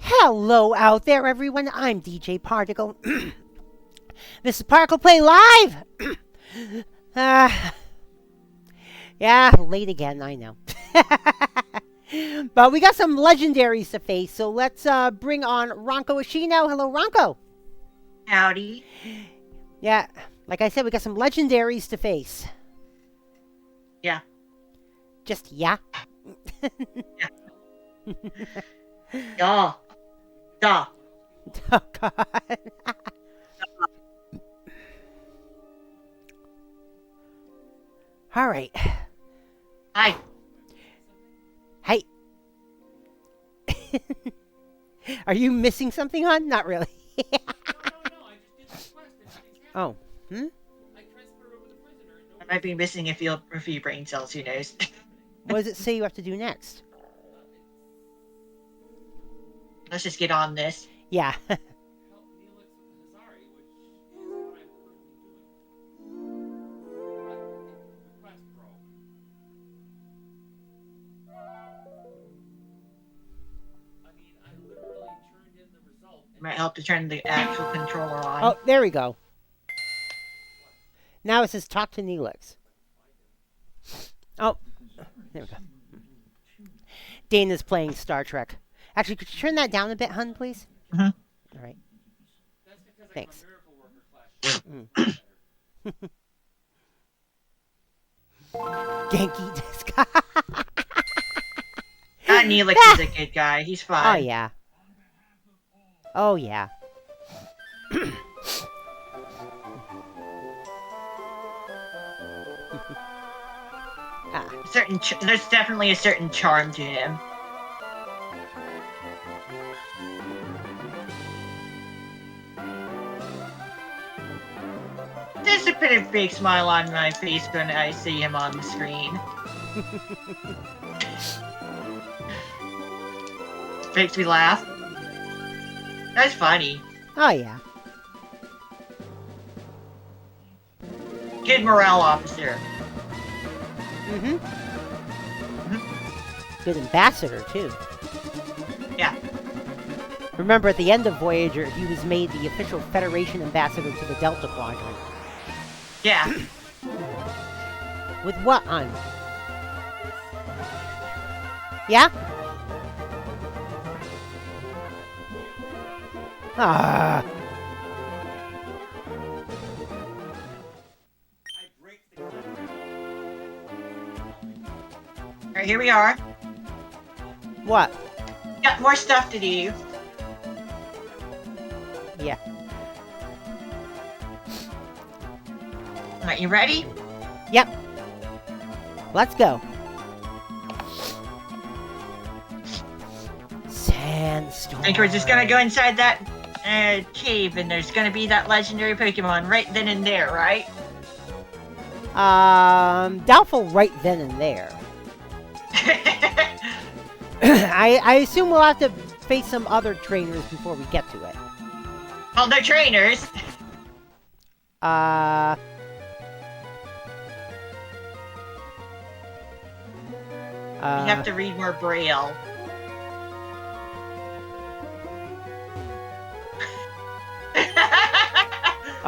Hello out there, everyone. I'm DJ Particle. This is ParticlePlay Live! Yeah, late again, I know. But we got some legendaries to face, so let's bring on RankoHoshino. Hello, Ranko. Howdy. Yeah, like I said, we got some legendaries to face. Yeah. Just, yeah? Yeah. Duh. Duh. Oh, God. All right. Hi. Hey. Are you missing something, hon? Not really. Oh. Hmm? I might be missing a few brain cells, who knows? What does it say you have to do next? Let's just get on this. Yeah. It might help to turn the actual controller on. Oh, there we go. Now it says talk to Neelix. Oh, there we go. Dana's playing Star Trek. Actually, could you turn that down a bit, hun, please? Mm-hmm. All right. Thanks. Genki Disc. Neelix is a good guy. He's fine. Oh, yeah. Oh, yeah. There's definitely a certain charm to him. There's a pretty big smile on my face when I see him on the screen. Makes me laugh. That's funny. Oh, yeah. Good morale officer. Mm-hmm. Good ambassador, too. Yeah. Remember, at the end of Voyager, he was made the official Federation ambassador to the Delta Quadrant. Yeah. With what on? Yeah? Ah. Alright, here we are. What? Got more stuff to do. Yeah. Alright, you ready? Yep. Let's go. Sandstorm. I think we're just gonna go inside that cave, and there's gonna be that legendary Pokemon right then and there, right? Doubtful right then and there. I assume we'll have to face some other trainers before we get to it. Well, they're trainers. You have to read more Braille.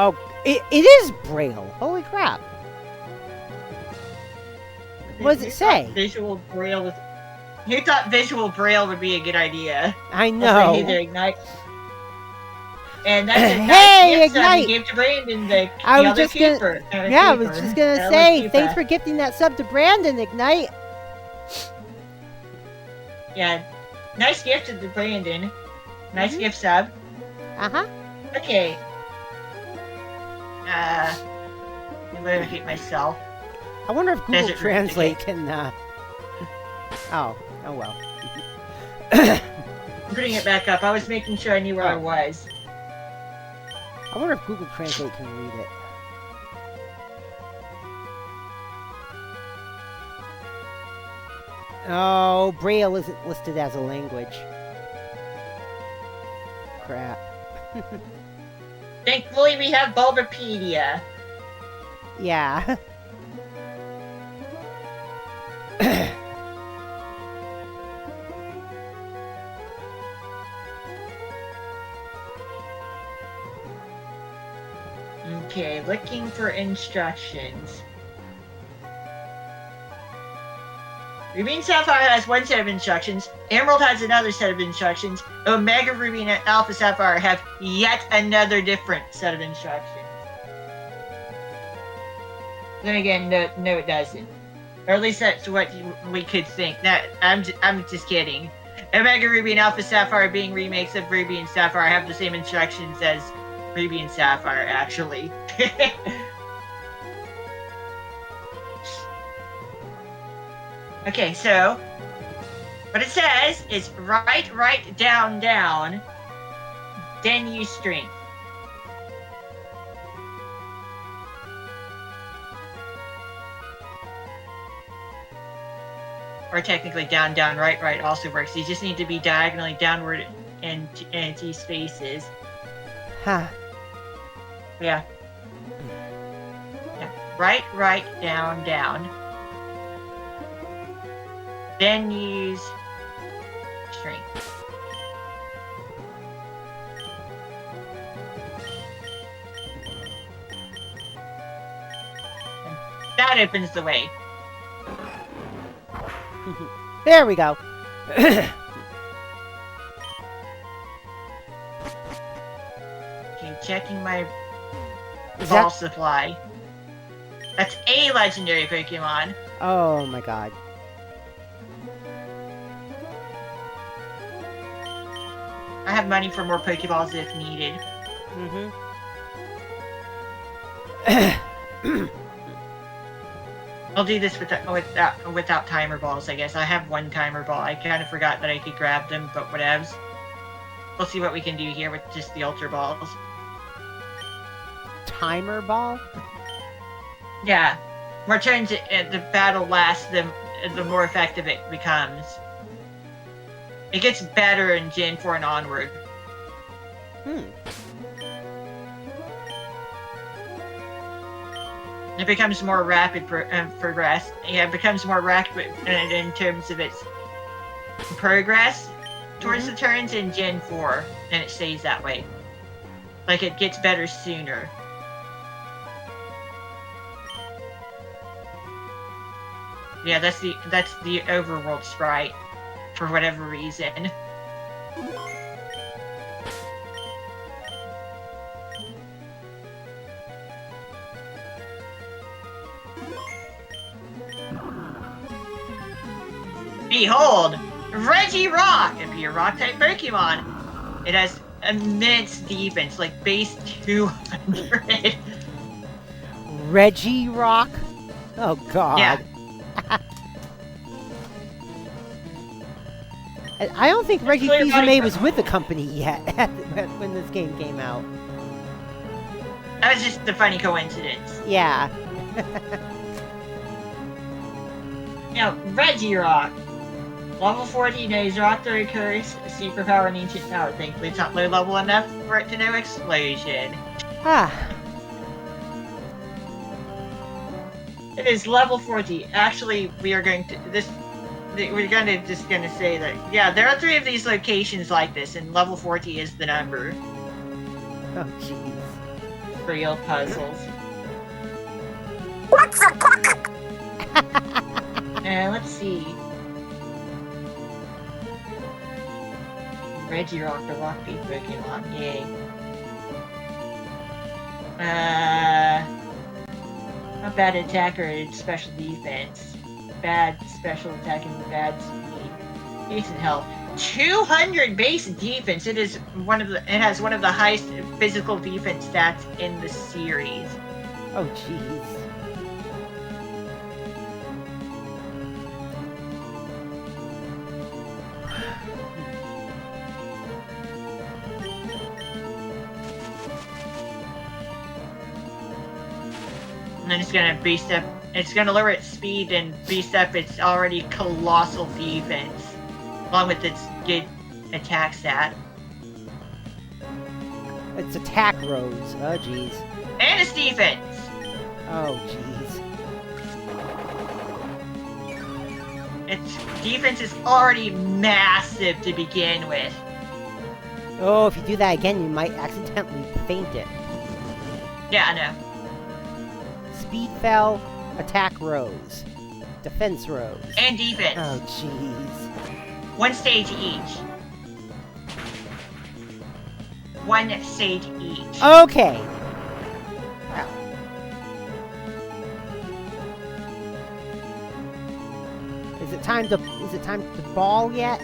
Oh, it is Braille. Holy crap. What does it say? Visual Braille is... You thought visual Braille would be a good idea. I know. Either Ignite. And that's a hey, gift Ignite! You gave to Brandon, the I was other just keeper. gonna, yeah, I was just gonna say, thanks for gifting that sub to Brandon, Ignite. Yeah, nice gift to Brandon. Nice gift sub. Uh-huh. Okay. I locate myself. I wonder if Google Translate can, Oh well. I'm putting it back up. I was making sure I knew where I was. I wonder if Google Translate can read it. Oh, Braille isn't listed as a language. Crap. Thankfully, we have Bulbapedia. Yeah. Okay, looking for instructions. Ruby and Sapphire has one set of instructions. Emerald has another set of instructions. Omega Ruby and Alpha Sapphire have yet another different set of instructions. Then again, no, it doesn't. Or at least that's what we could think. I'm just kidding. Omega Ruby and Alpha Sapphire, being remakes of Ruby and Sapphire, have the same instructions as Ruby and Sapphire, actually. Okay, so what it says is right, down, then use strength. Or technically down, right also works. You just need to be diagonally downward and T spaces. Huh. Yeah. Right, down. Then use strength. And that opens the way. There we go. Okay, checking my ball supply. That's a legendary Pokemon. Oh my god. I have money for more Pokeballs if needed. I'll do this without timer balls, I guess. I have one timer ball. I kind of forgot that I could grab them, but whatevs. We'll see what we can do here with just the Ultra Balls. Timer ball? Yeah. More turns the battle lasts, the more effective it becomes. It gets better in Gen 4 and onward. It becomes more rapid progress. Yeah, it becomes more rapid in terms of its progress towards the turns in Gen 4, and it stays that way. Like, it gets better sooner. Yeah, that's the overworld sprite, for whatever reason. Behold! Regirock! A pure rock-type Pokemon. It has immense defense, like base 200. Regirock? Oh god. Yeah. I don't think Reggie Clear Fils-Aimé was with the company yet when this game came out. That was just a funny coincidence. Yeah. Now, Regirock. Level 40 knows Rock Throw Curse, Superpower, and Ancient Power. Thankfully, it's not low level enough for it to know Explosion. It is level 40. Actually, we're going to say that, yeah, there are 3 of these locations like this, and level 40 is the number. Oh, jeez. Real puzzles. What's a pocket? Let's see. Regirock, the rock beat Pokemon, yay. Not bad attack or special defense. Bad special attack and bad speed. Decent health. 200 base defense. It has one of the highest physical defense stats in the series. Oh, jeez. And then it's gonna lower its speed and beast up its already colossal defense, along with its good attack stat. Its attack rose. Oh, jeez. And its defense! Oh, jeez. Its defense is already massive to begin with. Oh, if you do that again, you might accidentally faint it. Yeah, I know. speed fell, attack rose, defense rose. And defense. Oh, jeez. 1 stage each. 1 stage each. Okay. Wow. Is it time to ball yet?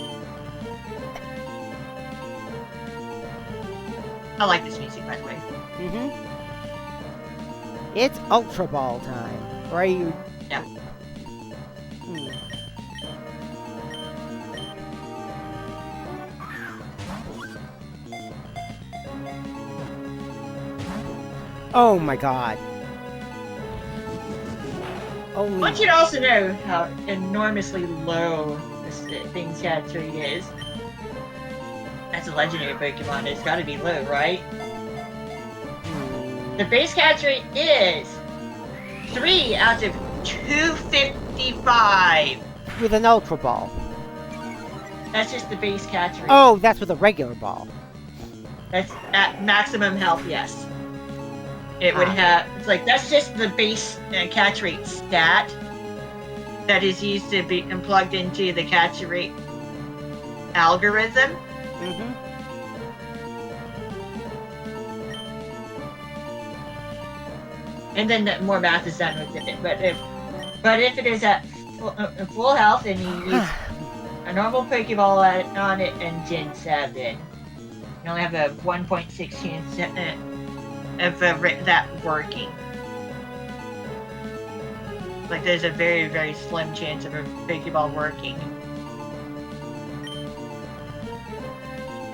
I like this music, by the way. Mm-hmm. It's Ultra Ball time. Or are you... Yeah. Hmm. Oh my god. I want you to also know how enormously low this thing's catch rate is. That's a legendary Pokemon. It's got to be low, right? The base catch rate is 3 out of 255. With an Ultra Ball. That's just the base catch rate. Oh, that's with a regular ball. That's at maximum health, yes. It would have, it's like, that's just the base catch rate stat that is used to be plugged into the catch rate algorithm. Mm-hmm. And then more math is done with it. But if it is at full health and you use a normal Pokeball on it and Gen 7, you only have a 1.6 chance of that working. Like, there's a very, very slim chance of a Pokeball working.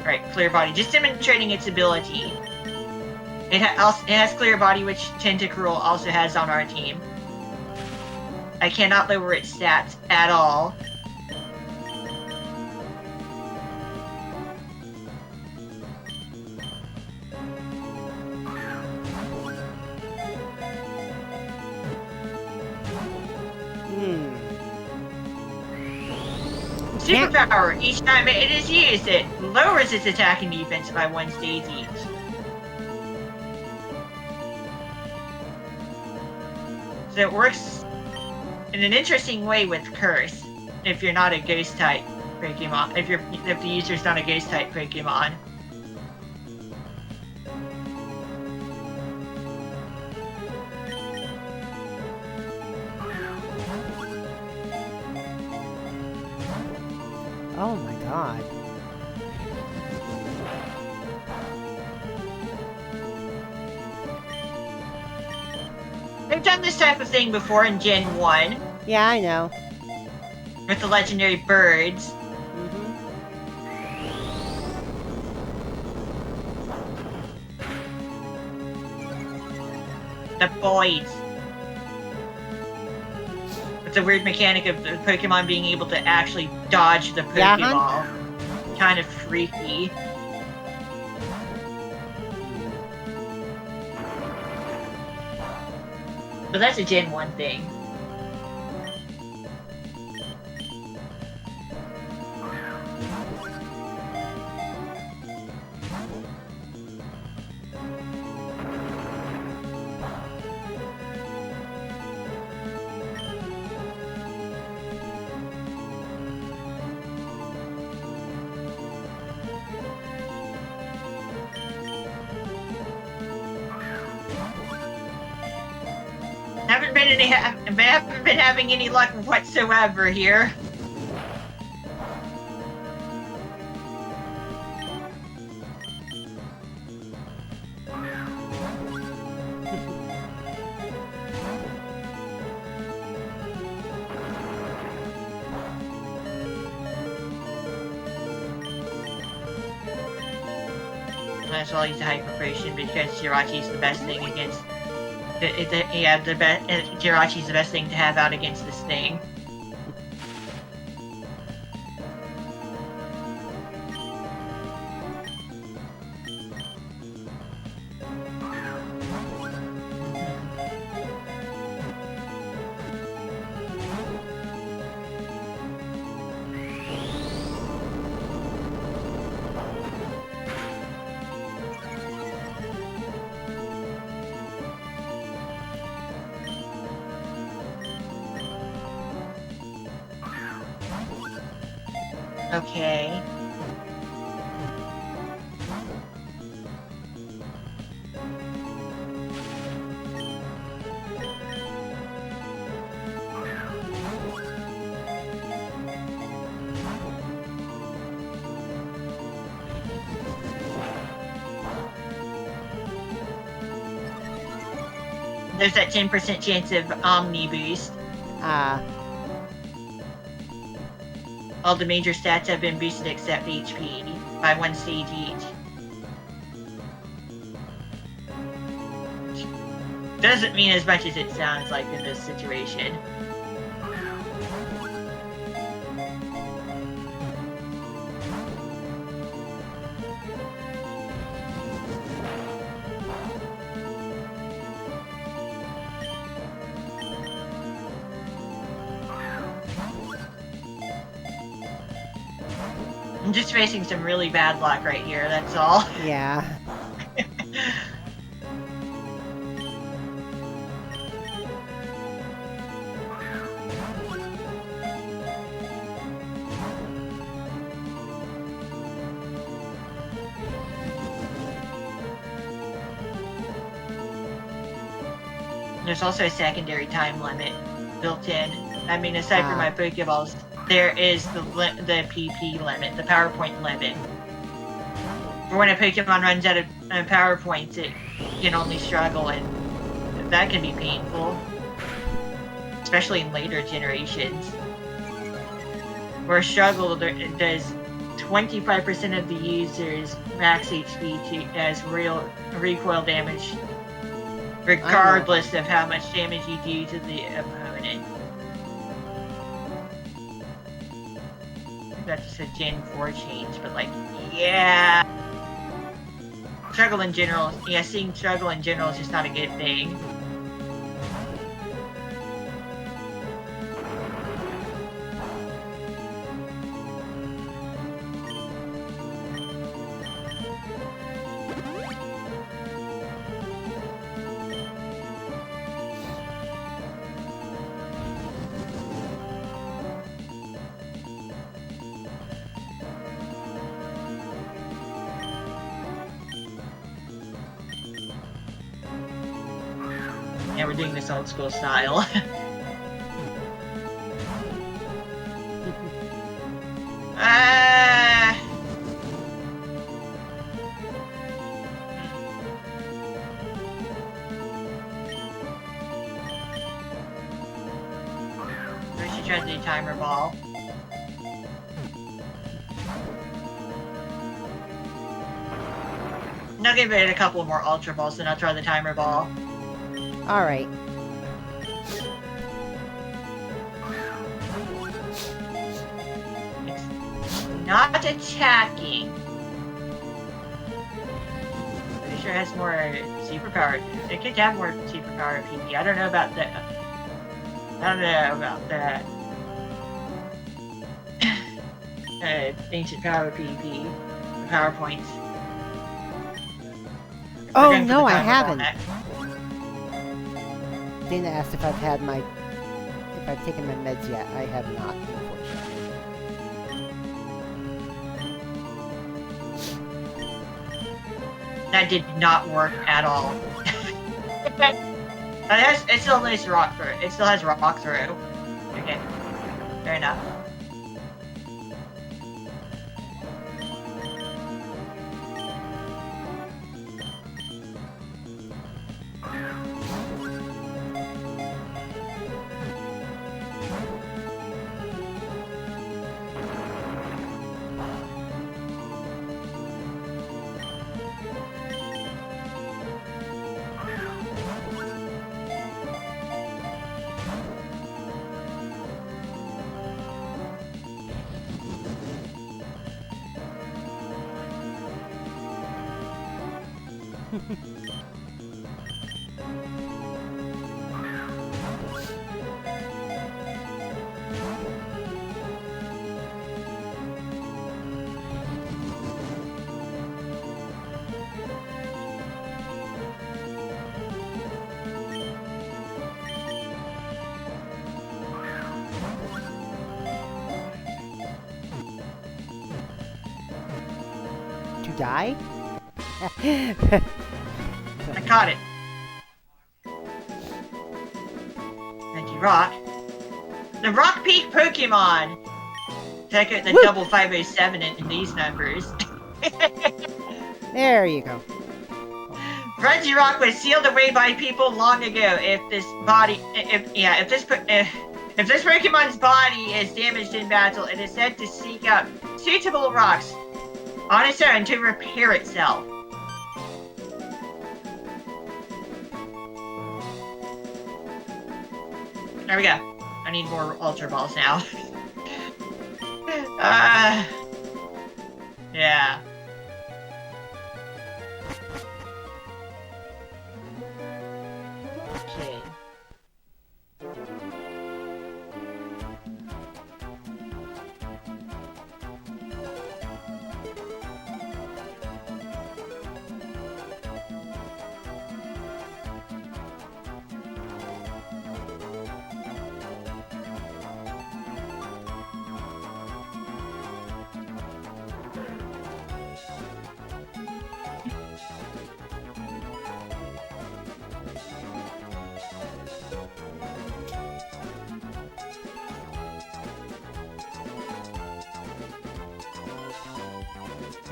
Right, Clear Body. Just demonstrating its ability. It has Clear Body, which Tentacruel also has on our team. I cannot lower its stats at all. Superpower. Each time it is used, it lowers its attack and defense by 1 stage each. So it works in an interesting way with Curse, if you're not a Ghost type Pokemon. If the user's not a Ghost type Pokemon. Oh my god. They've done this type of thing before in Gen 1. Yeah, I know. With the legendary birds. Mm-hmm. The boys. It's a weird mechanic of the Pokemon being able to actually dodge the Pokeball. Yeah, Kind of freaky. But that's a Gen 1 thing. Haven't been having any luck whatsoever here. Might as well use the Hyper Potion because Jirachi's the best thing against. Jirachi's the best thing to have out against this thing. Okay. There's that 10% chance of Omni boost. All the major stats have been boosted except HP by 1 stage each. Doesn't mean as much as it sounds like in this situation. I'm just facing some really bad luck right here, that's all. Yeah. There's also a secondary time limit built in. I mean, aside from my Pokeballs, there is the PP limit, the PowerPoint limit. For when a Pokemon runs out of PowerPoints, it can only struggle, and that can be painful. Especially in later generations. Where a struggle does 25% of the user's max HP as real recoil damage, regardless of how much damage you do to the opponent. That's just a Gen 4 change, but like, yeah. Struggle in general, yeah, seeing struggle in general is just not a good thing. Yeah, we're doing this old school style. We should try to do timer ball. I'll give it a couple more Ultra Balls, then I'll try the timer ball. Alright. It's not attacking. Pretty sure it has more superpower. It could have more superpower PP. I don't know about that. I don't know about that. Ancient power PP. Power points. Oh no, I haven't. Dana asked if I've taken my meds yet. I have not, unfortunately. That did not work at all. It still has rock through. It still has rock through. Okay, fair enough. die? I caught it. Thank you, Rock. The Rock Peak Pokemon! Check out the Woo! double 507 in these numbers. There you go. Reggie Rock was sealed away by people long ago. If this Pokemon's body is damaged in battle, it is said to seek out suitable rocks on its own to repair itself. There we go. I need more Ultra Balls now. Yeah. Okay.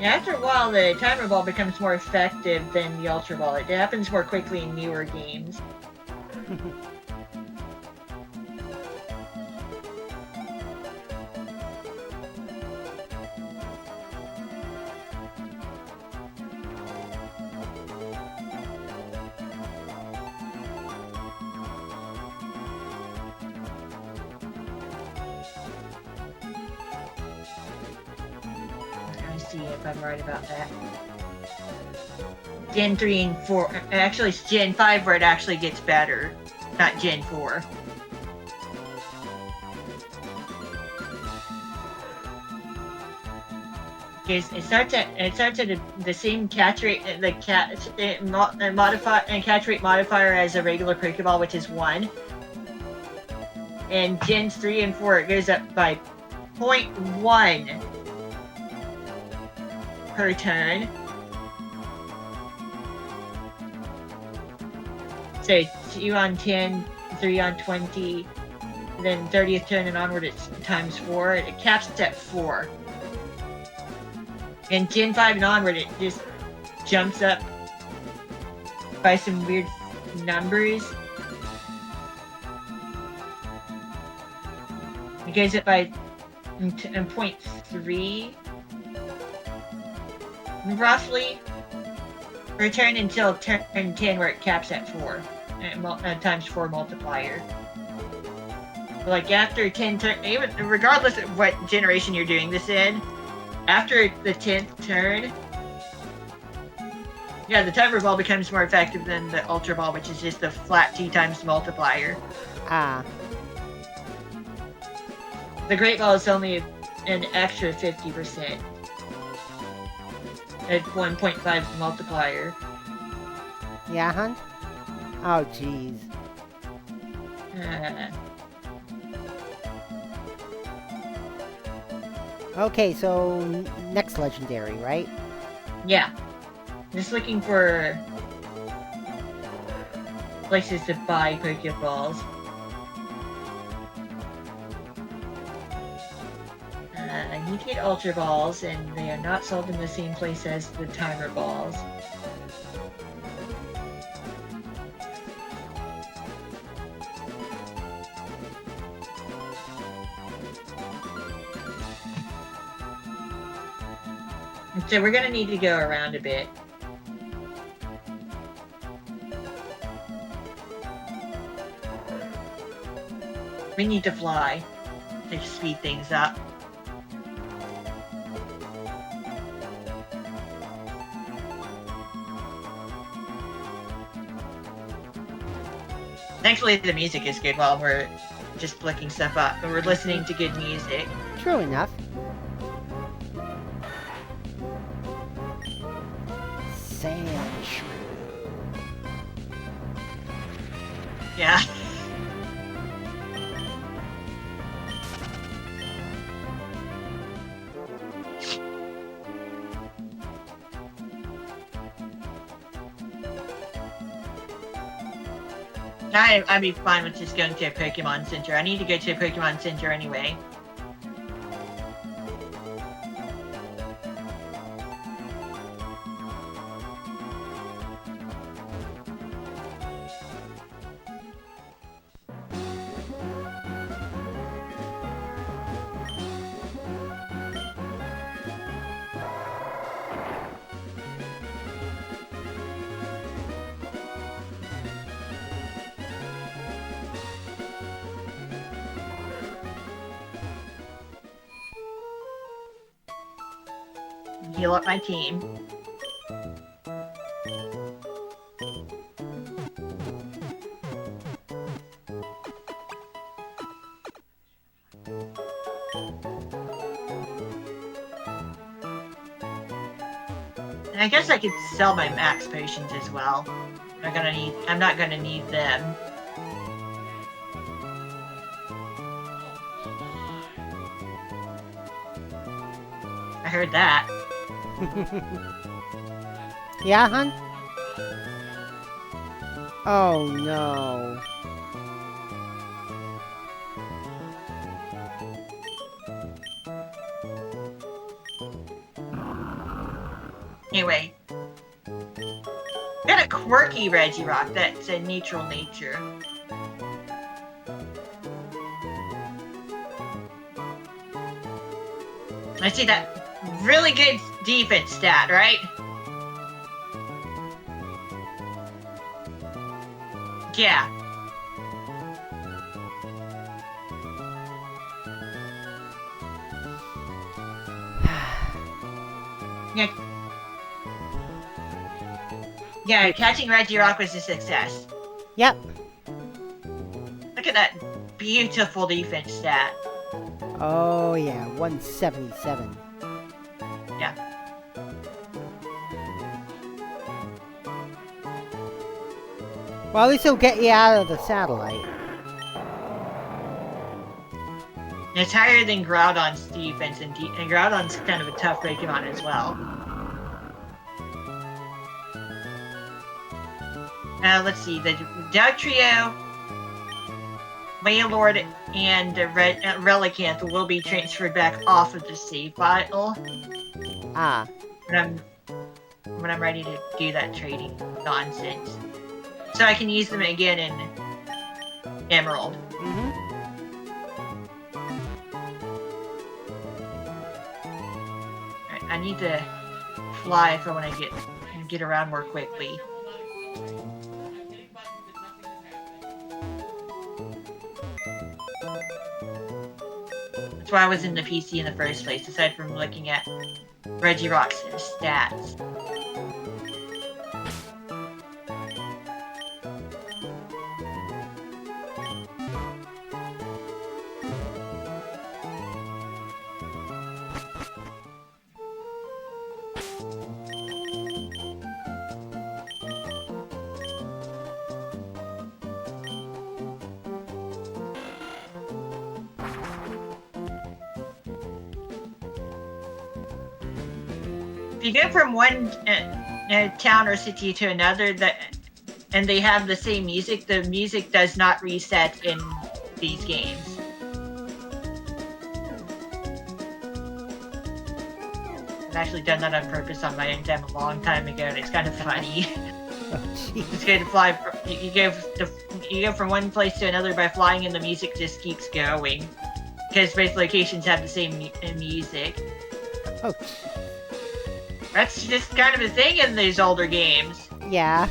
Yeah, after a while, the Timer Ball becomes more effective than the Ultra Ball. It happens more quickly in newer games. See if I'm right about that. Gen 3 and 4. Actually, it's Gen 5 where it actually gets better, not Gen 4. Because it starts at the same catch rate, the catch rate modifier as a regular Pokeball, which is 1. And Gens 3 and 4, it goes up by 0.1 per turn. So 2 on 10, 3 on 20, then 30th turn and onward it's times 4. It caps at 4. And Gen 5 and onward it just jumps up by some weird numbers. It goes up by 0.3. Roughly per turn until turn 10 where it caps at 4 times 4 multiplier. Like after 10 turn, even regardless of what generation you're doing this in, after the 10th turn, yeah, the Timer Ball becomes more effective than the Ultra Ball, which is just the flat 2 times multiplier. Ah. The Great Ball is only an extra 50%. At 1.5 multiplier. Yeah, hun? Oh, jeez. Okay, so next legendary, right? Yeah. Just looking for places to buy Pokeballs. I need to get Ultra Balls, and they are not sold in the same place as the Timer Balls. So we're gonna need to go around a bit. We need to fly to speed things up. Thankfully, the music is good while we're just looking stuff up, but we're listening to good music. True enough. Sand shrew. Yeah. I'd be fine with just going to a Pokemon Center. I need to go to a Pokemon Center anyway. Heal up my team. And I guess I could sell my max potions as well. I'm not gonna need them. I heard that. Yeah, hun? Oh, no. Anyway. Got a quirky Regirock that's a neutral nature. I see that really good defense stat, right? Yeah. Yeah, catching Regirock was a success. Yep. Look at that beautiful defense stat. Oh, yeah. 177. Yeah. Well, at least it'll get you out of the satellite. It's higher than Groudon's defense, and Groudon's kind of a tough Pokemon as well. Let's see, the Dugtrio, Wailord, and Relicanth will be transferred back off of the save file. Ah. When I'm ready to do that trading nonsense. So I can use them again in Emerald. Mm-hmm. Alright, I need to fly if I want to get around more quickly. That's why I was in the PC in the first place, aside from looking at Regirock's stats. If you go from one town or city to another, and they have the same music, the music does not reset in these games. I've actually done that on purpose on my own time a long time ago, and it's kind of funny. Oh, It's good to fly. You go from one place to another by flying, and the music just keeps going because both locations have the same music. Oh. That's just kind of a thing in these older games. Yeah.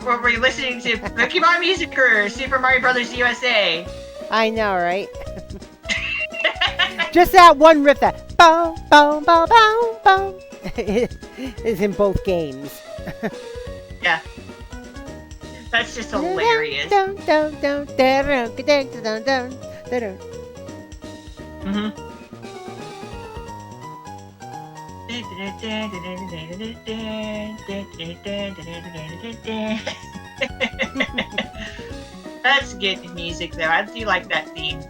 Were we listening to Pokemon music or Super Mario Brothers USA? I know, right? Just that one riff that bow, bow, bow, bow, bow is in both games. Yeah. That's just hilarious. Mm-hmm. That's good music, though. I do like that theme.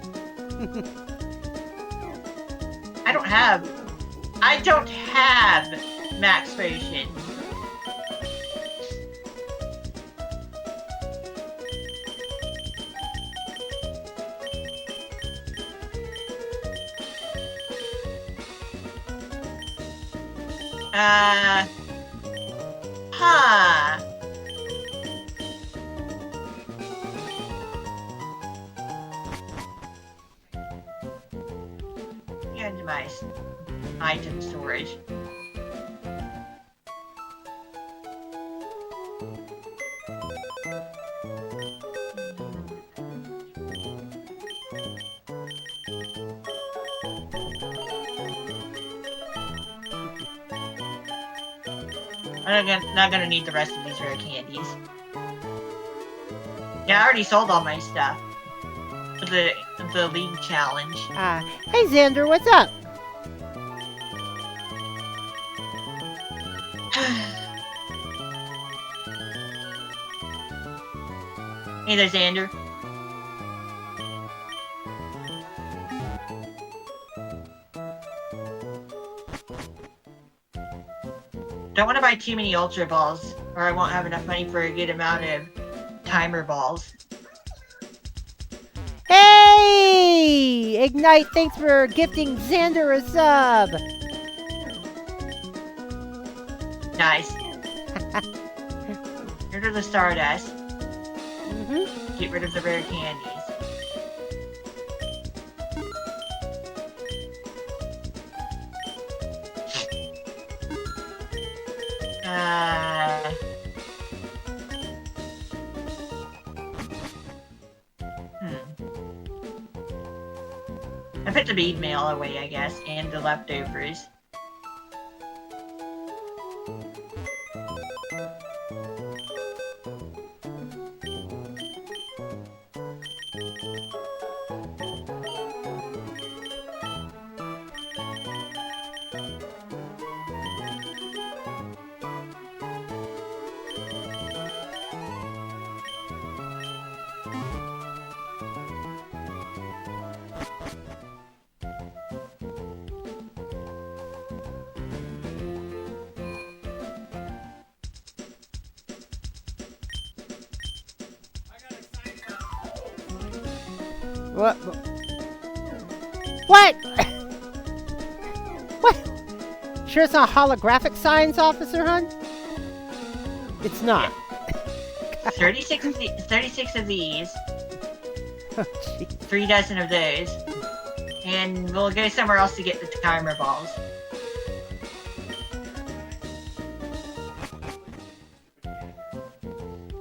I don't have max potion. Huh. And my item storage. I'm not gonna need the rest of these rare candies. Yeah, I already sold all my stuff for the league challenge. Hey Xander, what's up? Hey there, Xander. Don't want to buy too many Ultra Balls, or I won't have enough money for a good amount of timer balls. Hey! Ignite, thanks for gifting Xander a sub! Nice. Get rid of the Stardust. Get rid of the rare candies. I put the bead mail away, I guess, and the leftovers. What? What? What? Sure it's not holographic science, Officer Hun? It's not. 36 of these. Oh, jeez. 3 dozen of those. And we'll go somewhere else to get the timer balls.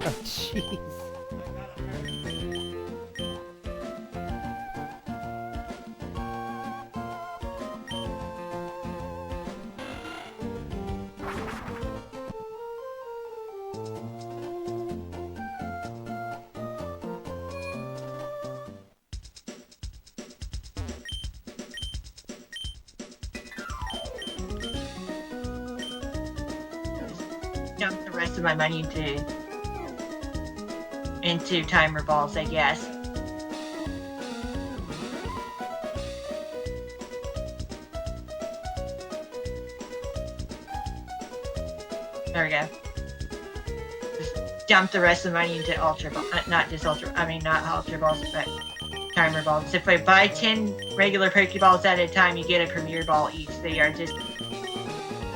Oh, jeez. Dump the rest of my money into timer balls, I guess. There we go. Just dump the rest of the money into ultra balls. Not ultra balls, but timer balls. If I buy 10 regular Pokeballs at a time, you get a Premier Ball each. They are just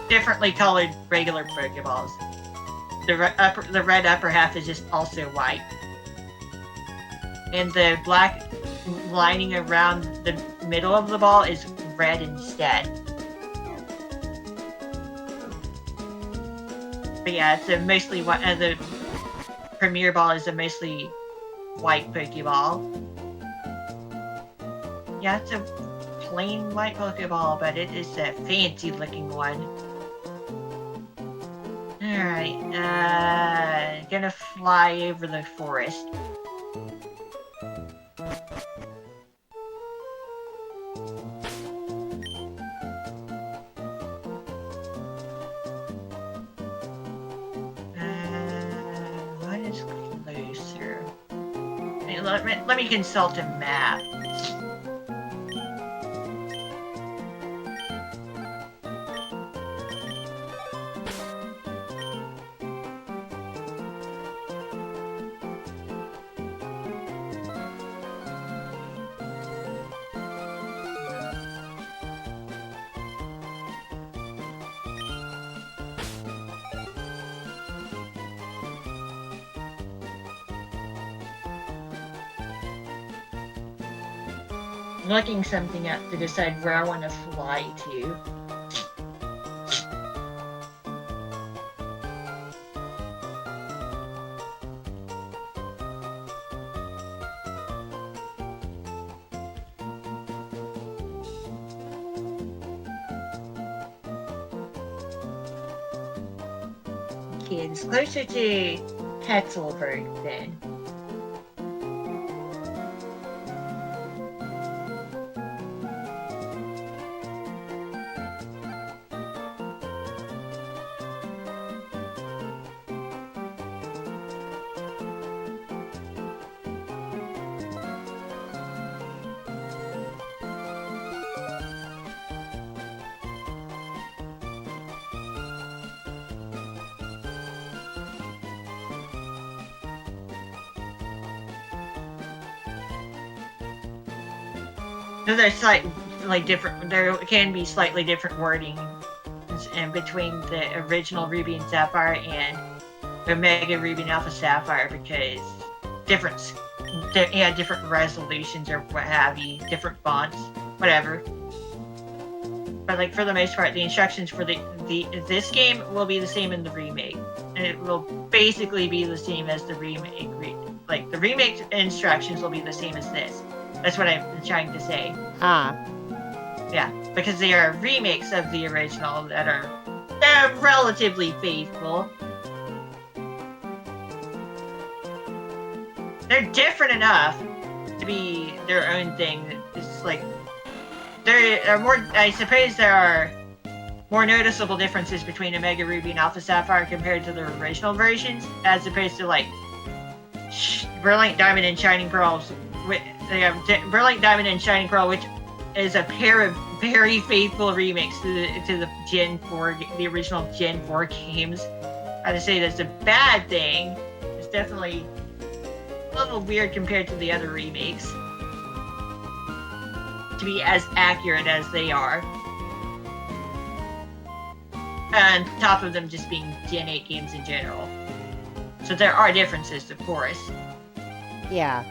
differently colored regular Pokeballs. The red upper half is just also white. And the black lining around the middle of the ball is red instead. But yeah, it's a mostly white. The Premier Ball is a mostly white Pokeball. Yeah, it's a plain white Pokeball, but it is a fancy looking one. Alright, gonna fly over the forest. Let me consult a map. Looking something up to decide where I want to fly to. Okay, it's closer to Hetzelberg then. So there's different. There can be slightly different wording in between the original Ruby and Sapphire and the Mega Ruby and Alpha Sapphire because different resolutions or what have you, different fonts, whatever. But like for the most part, the instructions for this game will be the same in the remake, and it will basically be the same as the remake. Like the remake instructions will be the same as this. That's what I'm trying to say. Ah. Yeah, because they are remakes of the original that are relatively faithful. They're different enough to be their own thing. It's like there are more. I suppose there are more noticeable differences between Omega Ruby and Alpha Sapphire compared to the original versions, as opposed to like Brilliant Diamond and Shining Pearls. They have Brilliant Diamond and Shining Pearl, which is a pair of very faithful remakes to the Gen 4, the original Gen 4 games. I would say that's a bad thing. It's definitely a little weird compared to the other remakes to be as accurate as they are. And on top of them just being Gen 8 games in general. So there are differences, of course. Yeah.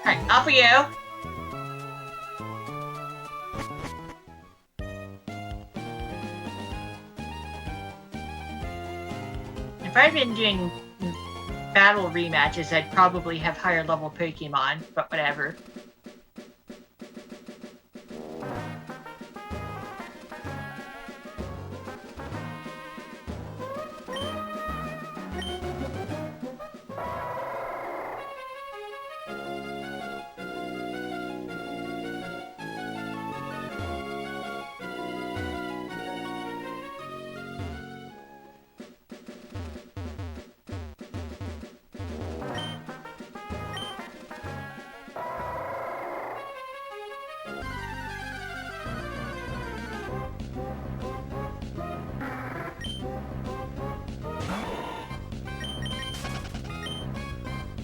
Alright, off we go. If I'd been doing battle rematches, I'd probably have higher level Pokemon, but whatever.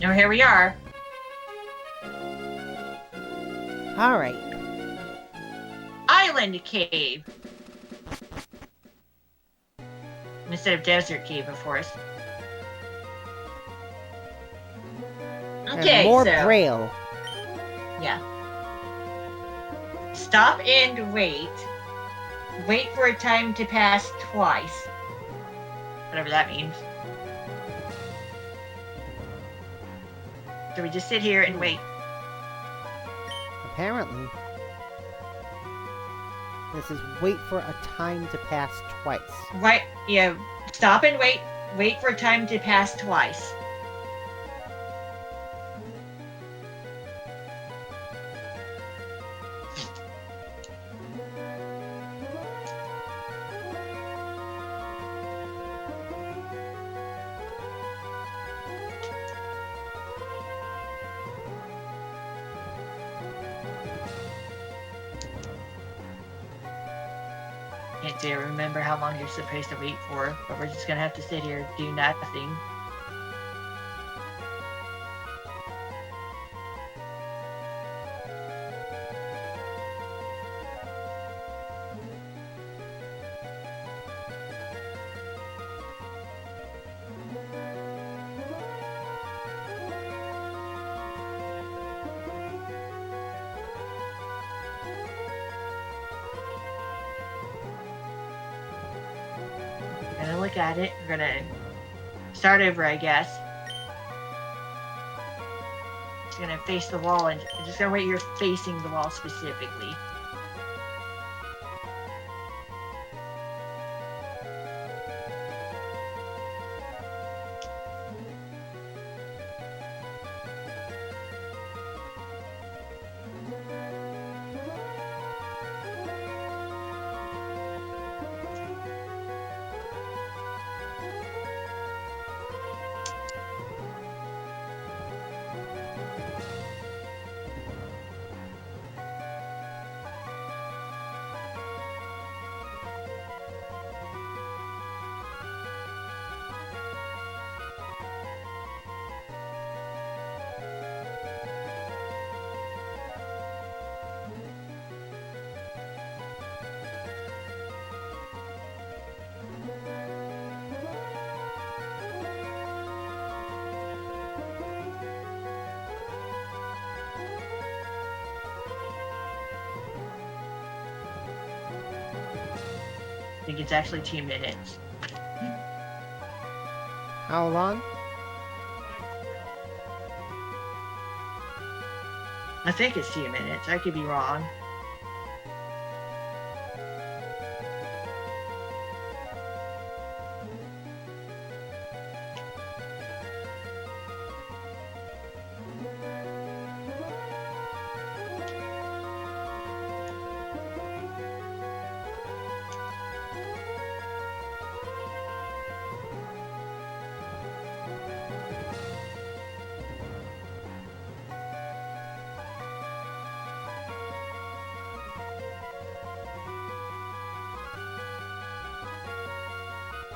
Now here we are. Alright. Island Cave. Instead of Desert Cave, of course. Okay, and more so... Braille. Yeah. Stop and wait. Wait for a time to pass twice. Whatever that means. So we just sit here and wait. Apparently. This is wait for a time to pass twice. Right, yeah. Stop and wait. Wait for time to pass twice. Can't say I remember how long you're supposed to wait for, but we're just gonna have to sit here and do nothing. Gonna look at it. We're gonna start over, I guess. Just gonna face the wall, and I'm just gonna wait. You're facing the wall specifically. I think it's actually 2 minutes. How long? I think it's 2 minutes. I could be wrong.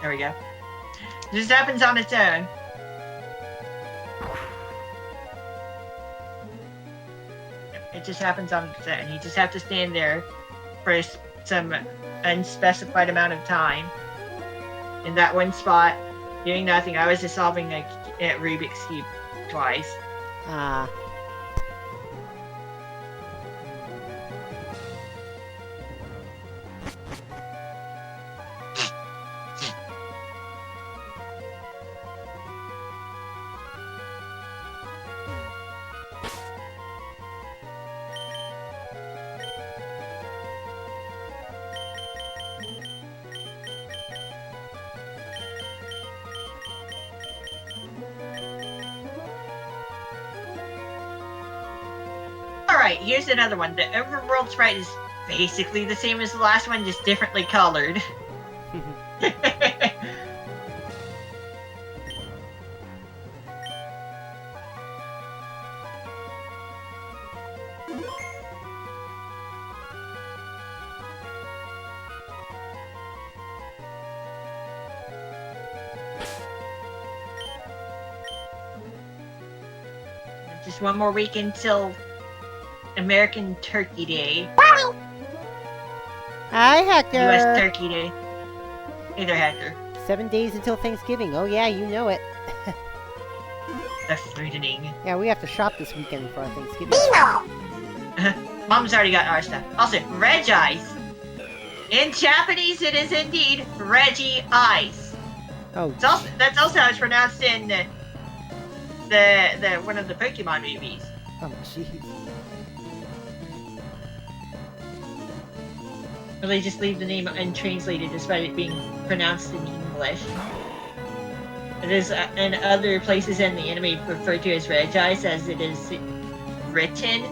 There we go. This happens on its own. It just happens on its own. You just have to stand there for some unspecified amount of time in that one spot, doing nothing. I was just solving a Rubik's Cube twice. Ah. Alright, here's another one. The overworld sprite is basically the same as the last one, just differently colored. Just one more week until American Turkey Day. Hi, Hector. U.S. Turkey Day. Hey there, Hector. 7 days until Thanksgiving. Oh yeah, you know it. The fruitening. Yeah, we have to shop this weekend for our Thanksgiving. Mom's already got our stuff. Also, regi. In Japanese, it is indeed regi ice. Oh. That's also how it's pronounced in the one of the Pokemon movies. Oh, jeez. Or they just leave the name untranslated despite it being pronounced in English. It is in other places in the anime referred to as Regice as it is written.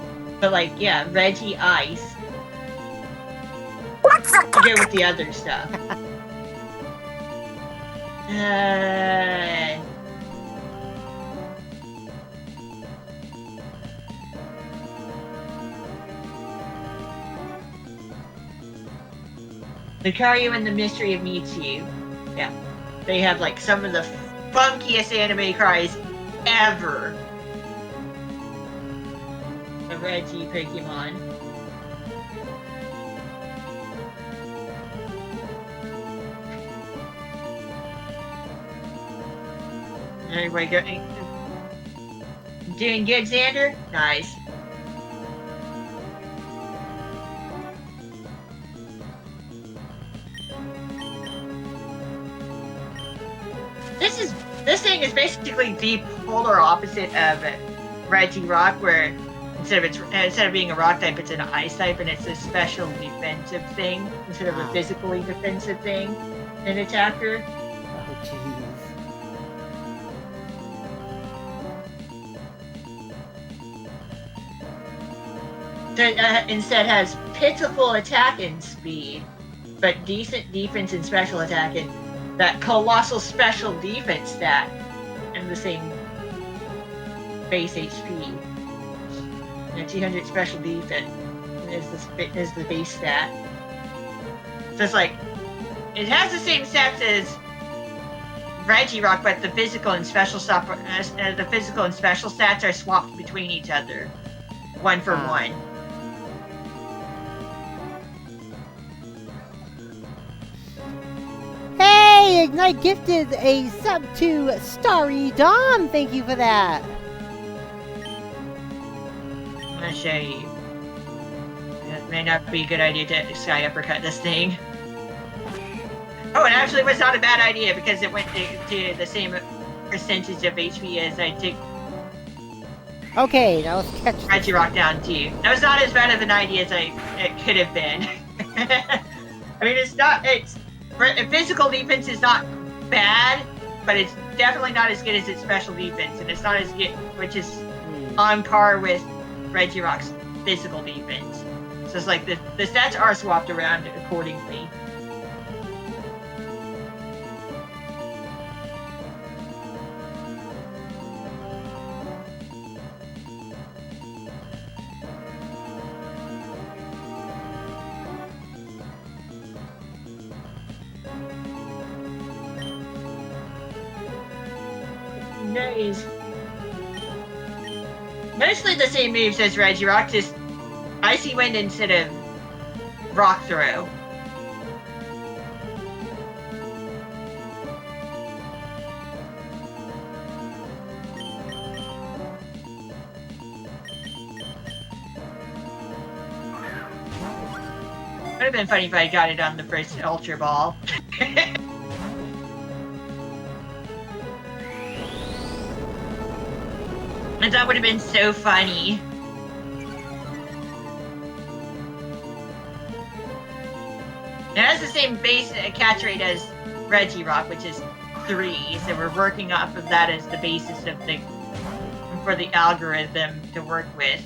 But like, yeah, Regi Ice. What's the To go with the other stuff. Lucario and the Mystery of Mewtwo. Yeah. They have like some of the funkiest anime cries ever. The Regi Pokemon. Everybody doing good, Xander? Nice. This thing is basically the polar opposite of Regirock, where instead of being a rock type, it's an ice type, and it's a special defensive thing instead of a physically defensive thing. An attacker. Oh, jeez. That instead has pitiful attack and speed, but decent defense and special attack, and that colossal special defense stat, and the same base HP. And 200 special defense is the base stat. So it's like, it has the same stats as Regirock, but the physical and special stats are swapped between each other, one for one. Hey, Ignite gifted a sub to Starry Dom. Thank you for that. I'm gonna show you. It may not be a good idea to sky uppercut this thing. Oh, it actually was not a bad idea because it went to the same percentage of HP as I took Okay, now let's catch Regirock down too. That was not as bad of an idea as it could have been. I mean, physical defense is not bad, but it's definitely not as good as its special defense, and it's not as good, which is on par with Regirock's physical defense. So it's like the stats are swapped around accordingly. Nice. Mostly the same moves as Regirock, just Icy Wind instead of Rock Throw. Would have been funny if I got it on the first Ultra Ball. And that would have been so funny. It has the same base catch rate as Regirock, which is 3, so we're working off of that as the basis of for the algorithm to work with.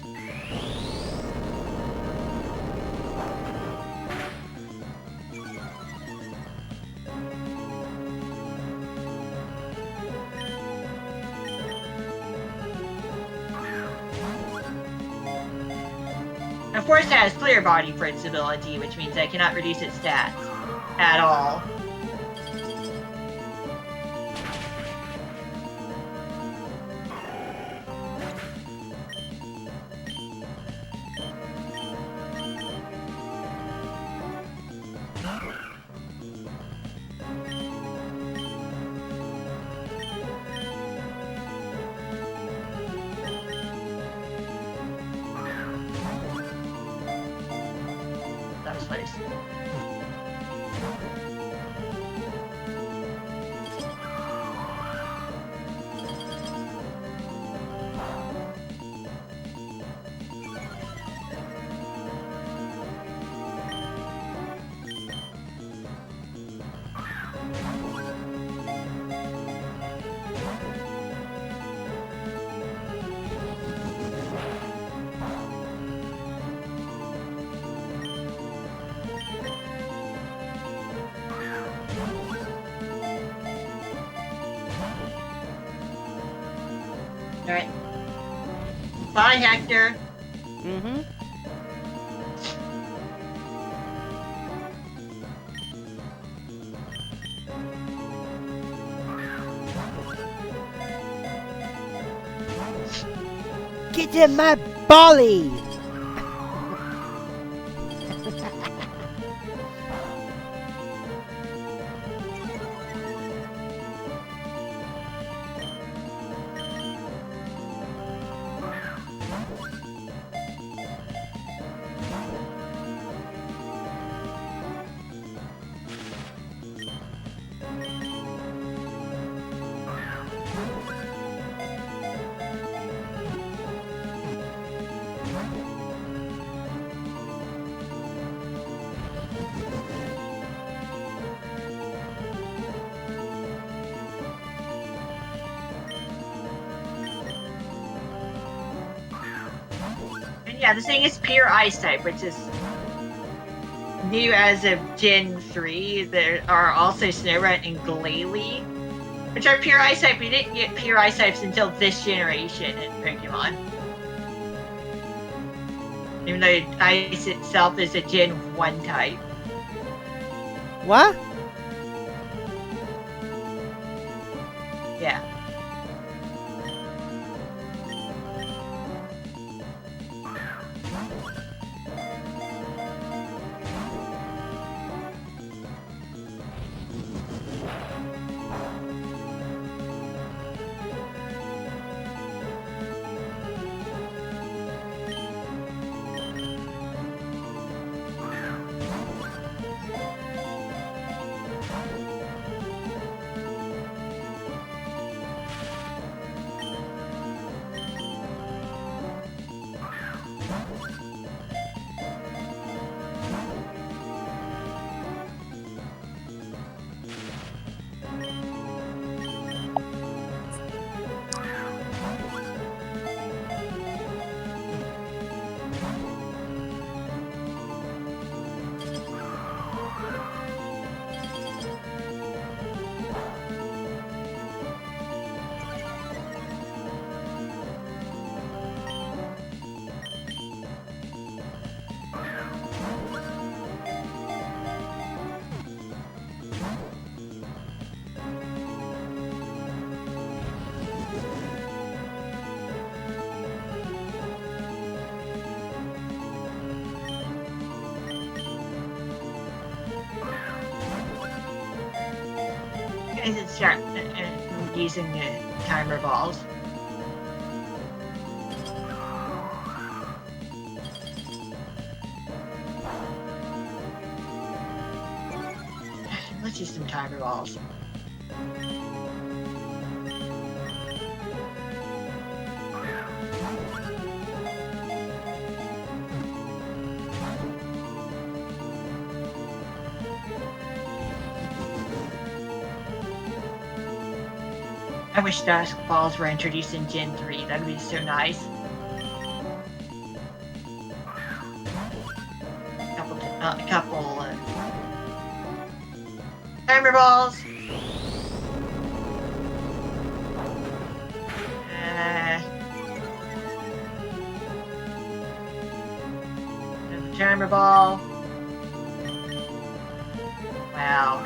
Of course, it has Clear Body for its ability, which means I cannot reduce its stats at all. That was nice. Alright. Bye, Hector. Mm-hmm. Get in my bolly! And yeah, this thing is pure ice type, which is new as of Gen 3. There are also Snorunt and Glalie, which are pure ice type. We didn't get pure ice types until this generation in Pokemon. Even though ice itself is a Gen 1 type. What? Yeah. Is it start using the timer balls? Let's use some timer balls. I wish Dusk Balls were introduced in Gen 3. That'd be so nice. A couple timer balls. Timer ball. Wow.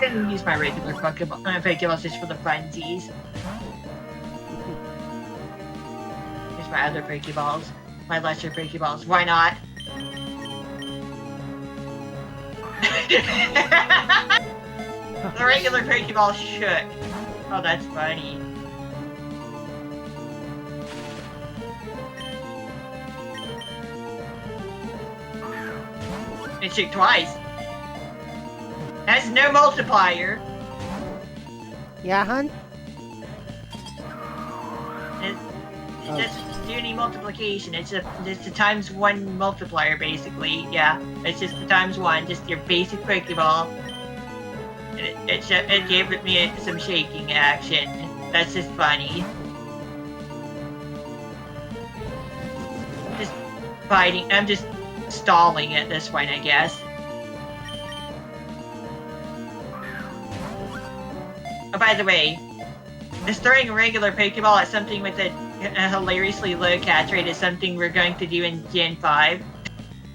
gonna use my regular Pokeballs just for the funsies. Here's my other Pokeballs. My lesser Pokeballs. Why not? The regular Pokeball shook. Oh, that's funny. It shook twice. Has no multiplier. Yeah, hun? It doesn't do any multiplication. It's a times 1 multiplier, basically. Yeah, it's just the times 1, just your basic Pokeball. It gave me some shaking action. That's just funny. Just fighting. I'm just stalling at this point, I guess. Oh, by the way, just throwing a regular Pokeball at something with a hilariously low catch rate is something we're going to do in Gen 5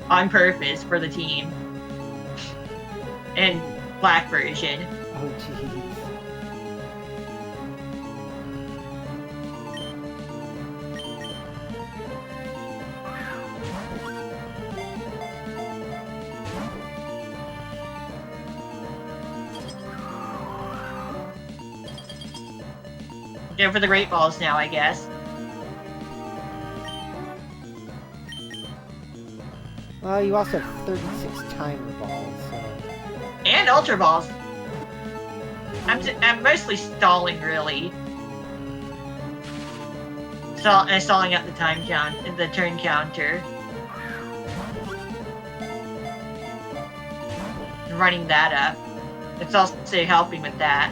on purpose for the team. And Black version. Oh, jeez. Go for the Great Balls now, I guess. Well, you also have 36 timer balls, so... And Ultra Balls. I'm mostly stalling, really. Stalling out the time count, the turn counter. And running that up. It's also helping with that.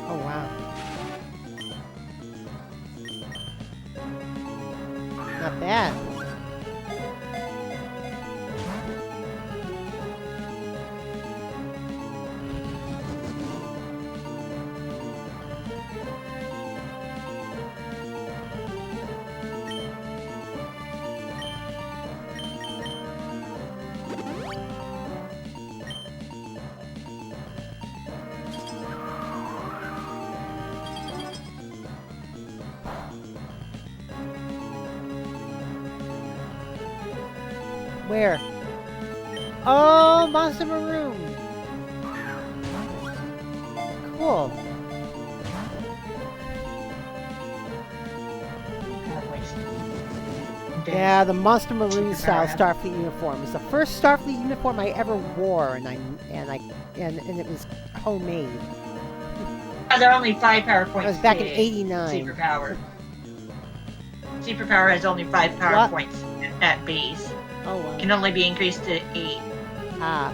Oh, wow. Not bad. Where? Oh, Monster Maroon! Cool. Yeah, the Monster Maroon style Starfleet uniform is the first Starfleet uniform I ever wore, and it was homemade. Oh, there are only 5 power points. It was back in '89. Superpower. Superpower has only 5 power points at base. Oh wow. Can only be increased to 8. Ah.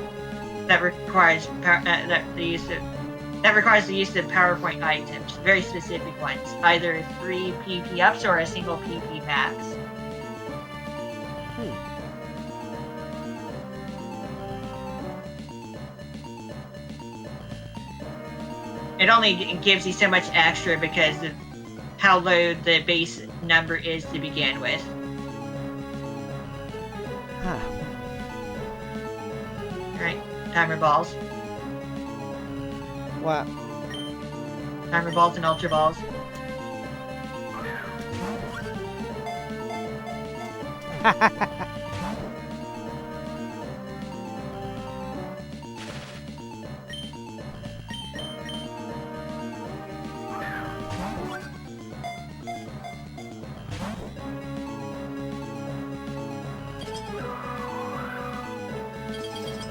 That requires the use of PowerPoint items, very specific ones, either 3 PP ups or a single PP max. It only gives you so much extra because of how low the base number is to begin with. Huh. Alright, timer balls. What? Timer balls and ultra balls.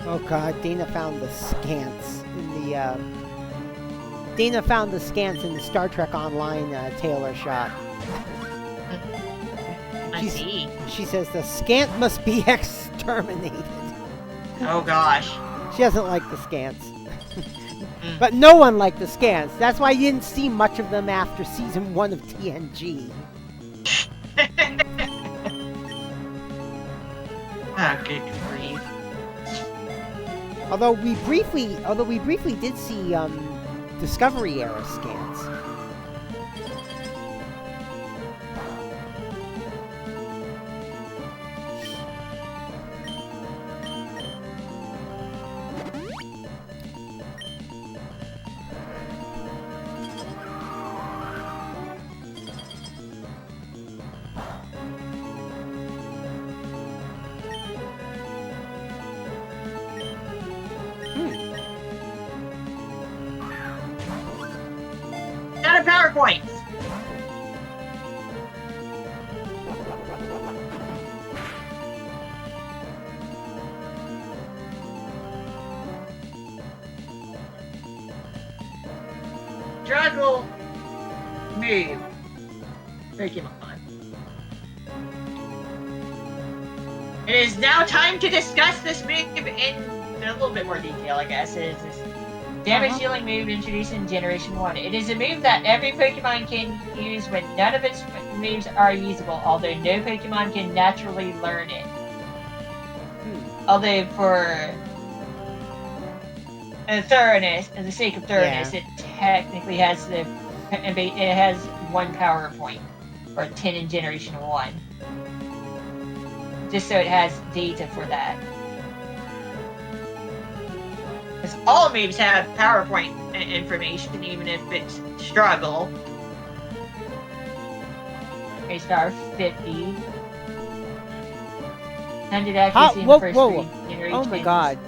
Oh god, Dana found the scants in the Dana found the scants in the Star Trek Online Taylor shot. see. She says the scant must be exterminated. Oh gosh. She doesn't like the scants. But no one liked the scants. That's why you didn't see much of them after season 1 of TNG. Oh, good grief. Although we briefly did see Discovery era scans. Out of PowerPoints. Struggle. Move. Pokemon. It is now time to discuss this move in a little bit more detail, I guess. It is this damage dealing move introduced in Generation 1. It is a move that every Pokemon can use when none of its moves are usable, although no Pokemon can naturally learn it. Although for thoroughness, for the sake of thoroughness, it technically has it has 1 power point, or 10 in Generation 1. Just so it has data for that. Because all moves have PowerPoint information, even if it's struggle. Okay, star 50. 100 accuracy in the first 3 generations. Oh my god.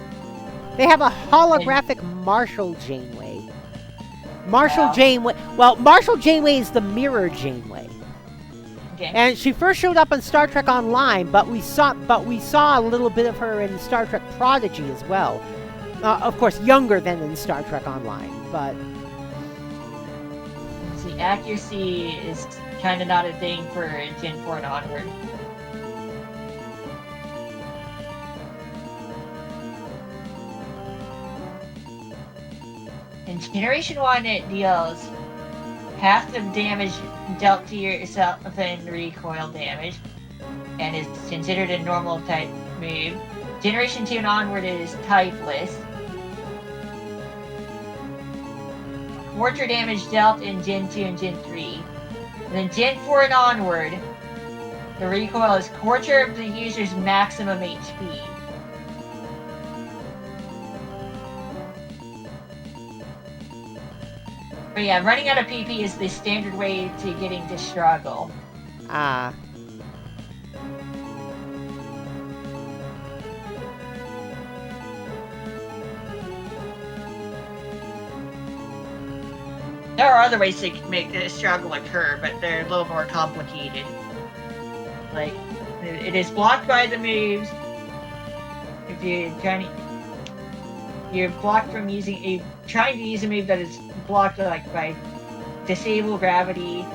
They have a holographic Marshall Janeway. Marshall Janeway. Well, Marshall Janeway is the mirror Janeway. Okay. And she first showed up on Star Trek Online, but we saw a little bit of her in Star Trek Prodigy as well. Of course, younger than in Star Trek Online, but... See, accuracy is kind of not a thing for Gen 4 and onward. In Generation 1, it deals half the damage dealt to yourself in recoil damage, and is considered a normal type move. Generation 2 and onward is typeless. Quarter damage dealt in Gen 2 and Gen 3. And then Gen 4 and onward, the recoil is quarter of the user's maximum HP. But yeah, running out of PP is the standard way to getting to struggle. Ah. There are other ways to make the struggle occur, but they're a little more complicated. Like, it is blocked by the moves. If you're blocked from trying to use a move that is blocked by disable gravity,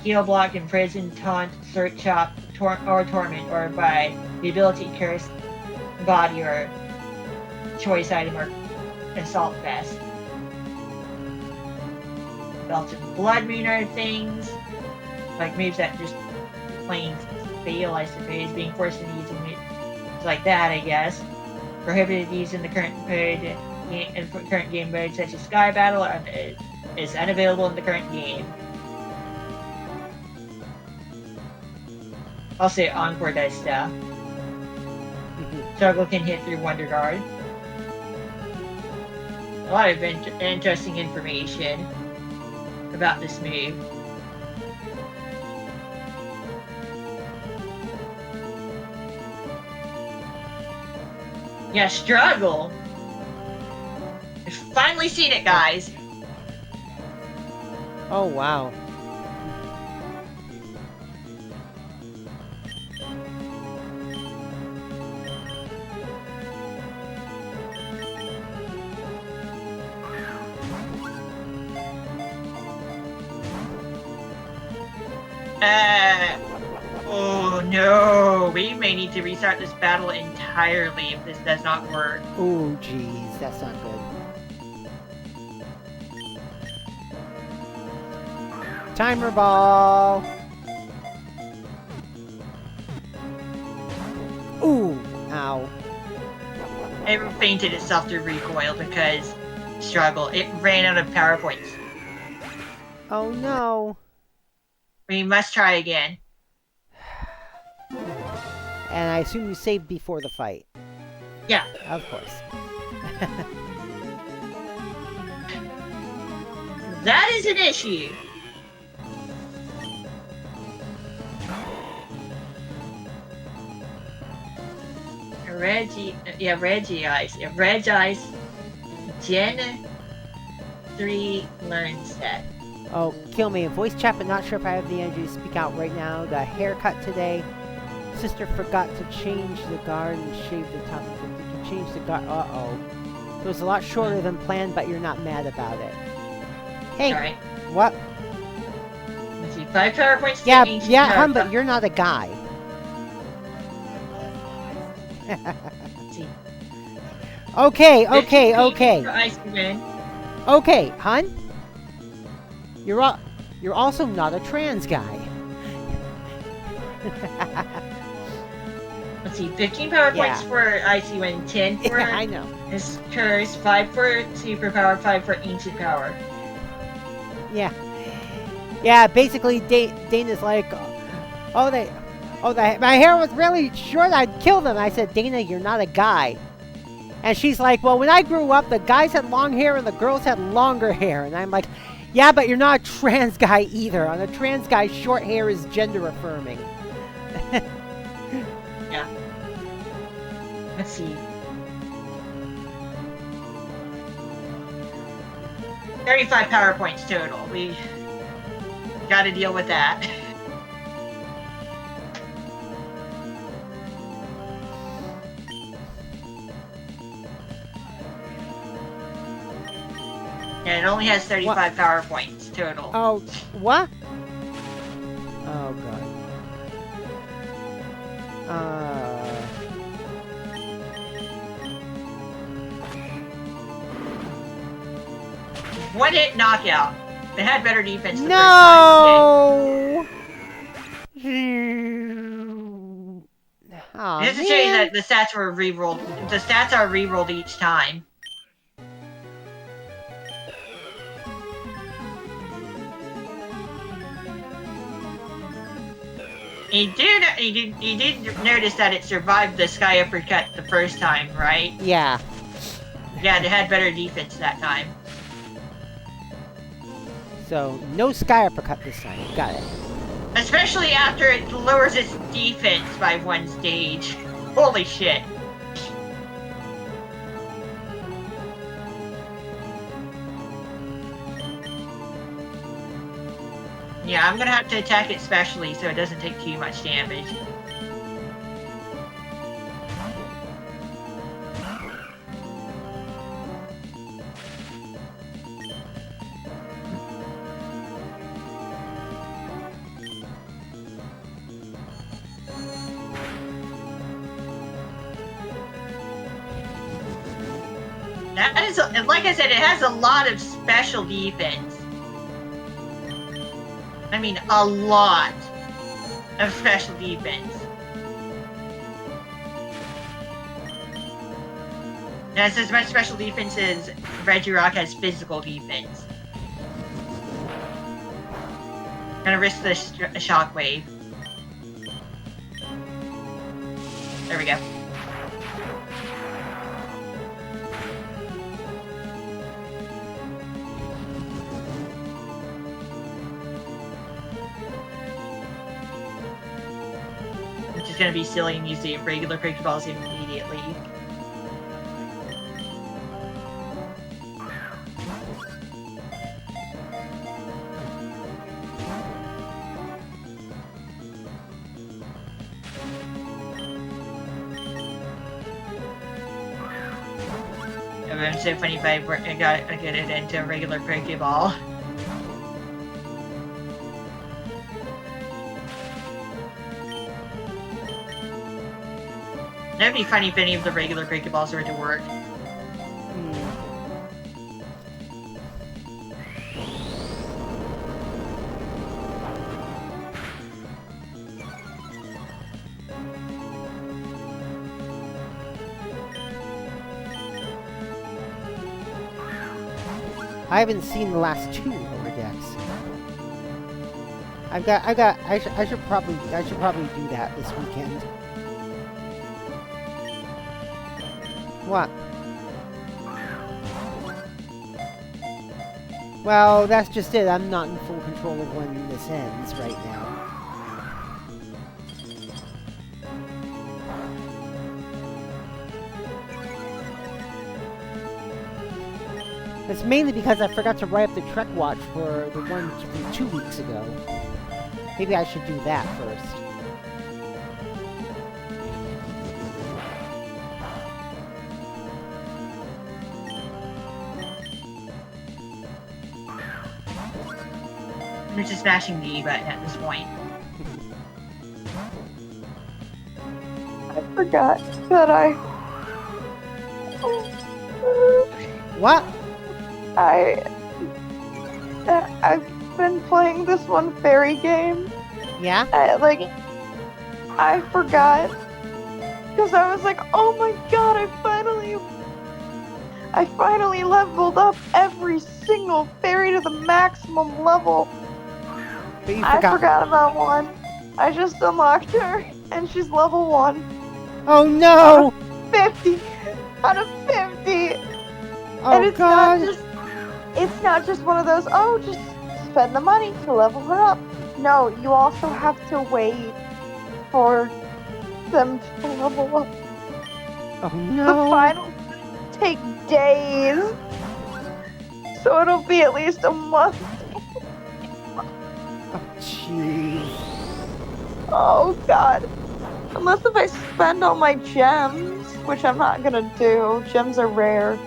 heal block, imprison, taunt, search chop, or torment, or by the ability to curse, body, or choice item, or assault vest. Belt and Blood Moon are things, like moves that just plain fail, I suppose, being forced into using moves like that, I guess. Prohibited use in the current game mode, such as Sky Battle, is unavailable in the current game. Also, Encore does stuff. Struggle can hit through Wonder Guard. A lot of interesting information about this move. Yeah, struggle. I've finally seen it, guys. Oh, wow. no, we may need to restart this battle entirely if this does not work. Oh, jeez, that's not good. Timer ball. Ooh, ow. It fainted itself to recoil because struggle. It ran out of power points. Oh no. We must try again. And I assume you saved before the fight. Yeah. Of course. That is an issue. Regi Ice. Yeah, Reg Ice. Gen 3 learn set. Oh, kill me. Voice chat, but not sure if I have the energy to speak out right now. The haircut today. Sister forgot to change the guard and shave the top of it. Did you change the guard? Uh-oh. It was a lot shorter than planned, but you're not mad about it. Hey. Alright. What? Let's see. 5 power points. Yeah, but you're not a guy. Okay. Okay, hun. You're also not a trans guy. Let's see, 15 power points for Icy Wind, 10 for I know. his curse, 5 for superpower, 5 for ancient power. Yeah. Yeah, basically Dana's like, my hair was really short, I'd kill them. I said, Dana, you're not a guy. And she's like, well, when I grew up, the guys had long hair and the girls had longer hair. And I'm like, yeah, but you're not a trans guy either. On a trans guy, short hair is gender affirming. Yeah. Let's see. 35 power points total. We gotta deal with that. And it only has 35 power points total. Oh, what? Oh, God. One hit knockout. It had better defense the No! first time. Okay. Just to show you that the stats were re-rolled. The stats are re-rolled each time. You did notice that it survived the Sky Uppercut the first time, right? Yeah. Yeah, it had better defense that time. So, no Sky Uppercut this time. Got it. Especially after it lowers its defense by 1 stage. Holy shit. Yeah, I'm gonna have to attack it specially so it doesn't take too much damage. That is, like I said, it has a lot of special defense. I mean, a lot of special defense. It has as much special defense as Regirock has physical defense. Gonna risk the shockwave. There we go. It's gonna be silly and use the regular Pokeballs immediately. It would be so funny if I get it into a regular Pokeball. That'd be funny if any of the regular Pokeballs were to work. I haven't seen the last 2 lower decks. I should probably do that this weekend. What? Well, that's just it. I'm not in full control of when this ends right now. It's mainly because I forgot to write up the Trek Watch for the one from 2 weeks ago. Maybe I should do that first. I'm just smashing the E button at this point. I forgot that What? I've been playing this one fairy game. Yeah? I forgot. Because I was like, oh my god, I finally leveled up every single fairy to the maximum level. But you I forgot about one. I just unlocked her, and she's level 1. Oh no! 50 out of 50. Oh And it's god! it's not just one of those, oh, just spend the money to level her up. No, you also have to wait for them to level up. Oh The no! finals take days. So it'll be at least a month. Oh jeez. Oh god. Unless if I spend all my gems, which I'm not gonna do. Gems are rare.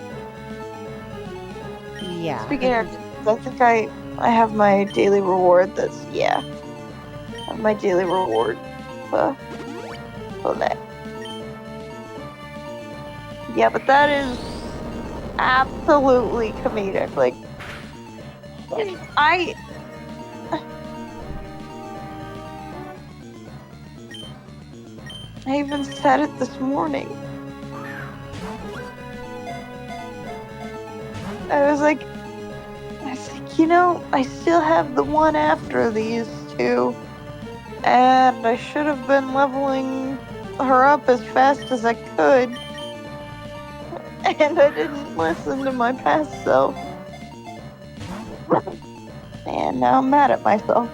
Yeah. Speaking of gems, I think I have my daily reward that's, yeah. I have my daily reward for that. Yeah, but that is absolutely comedic. Like, I even said it this morning. I was like, you know, I still have the one after these 2, and I should have been leveling her up as fast as I could, and I didn't listen to my past self. And now I'm mad at myself.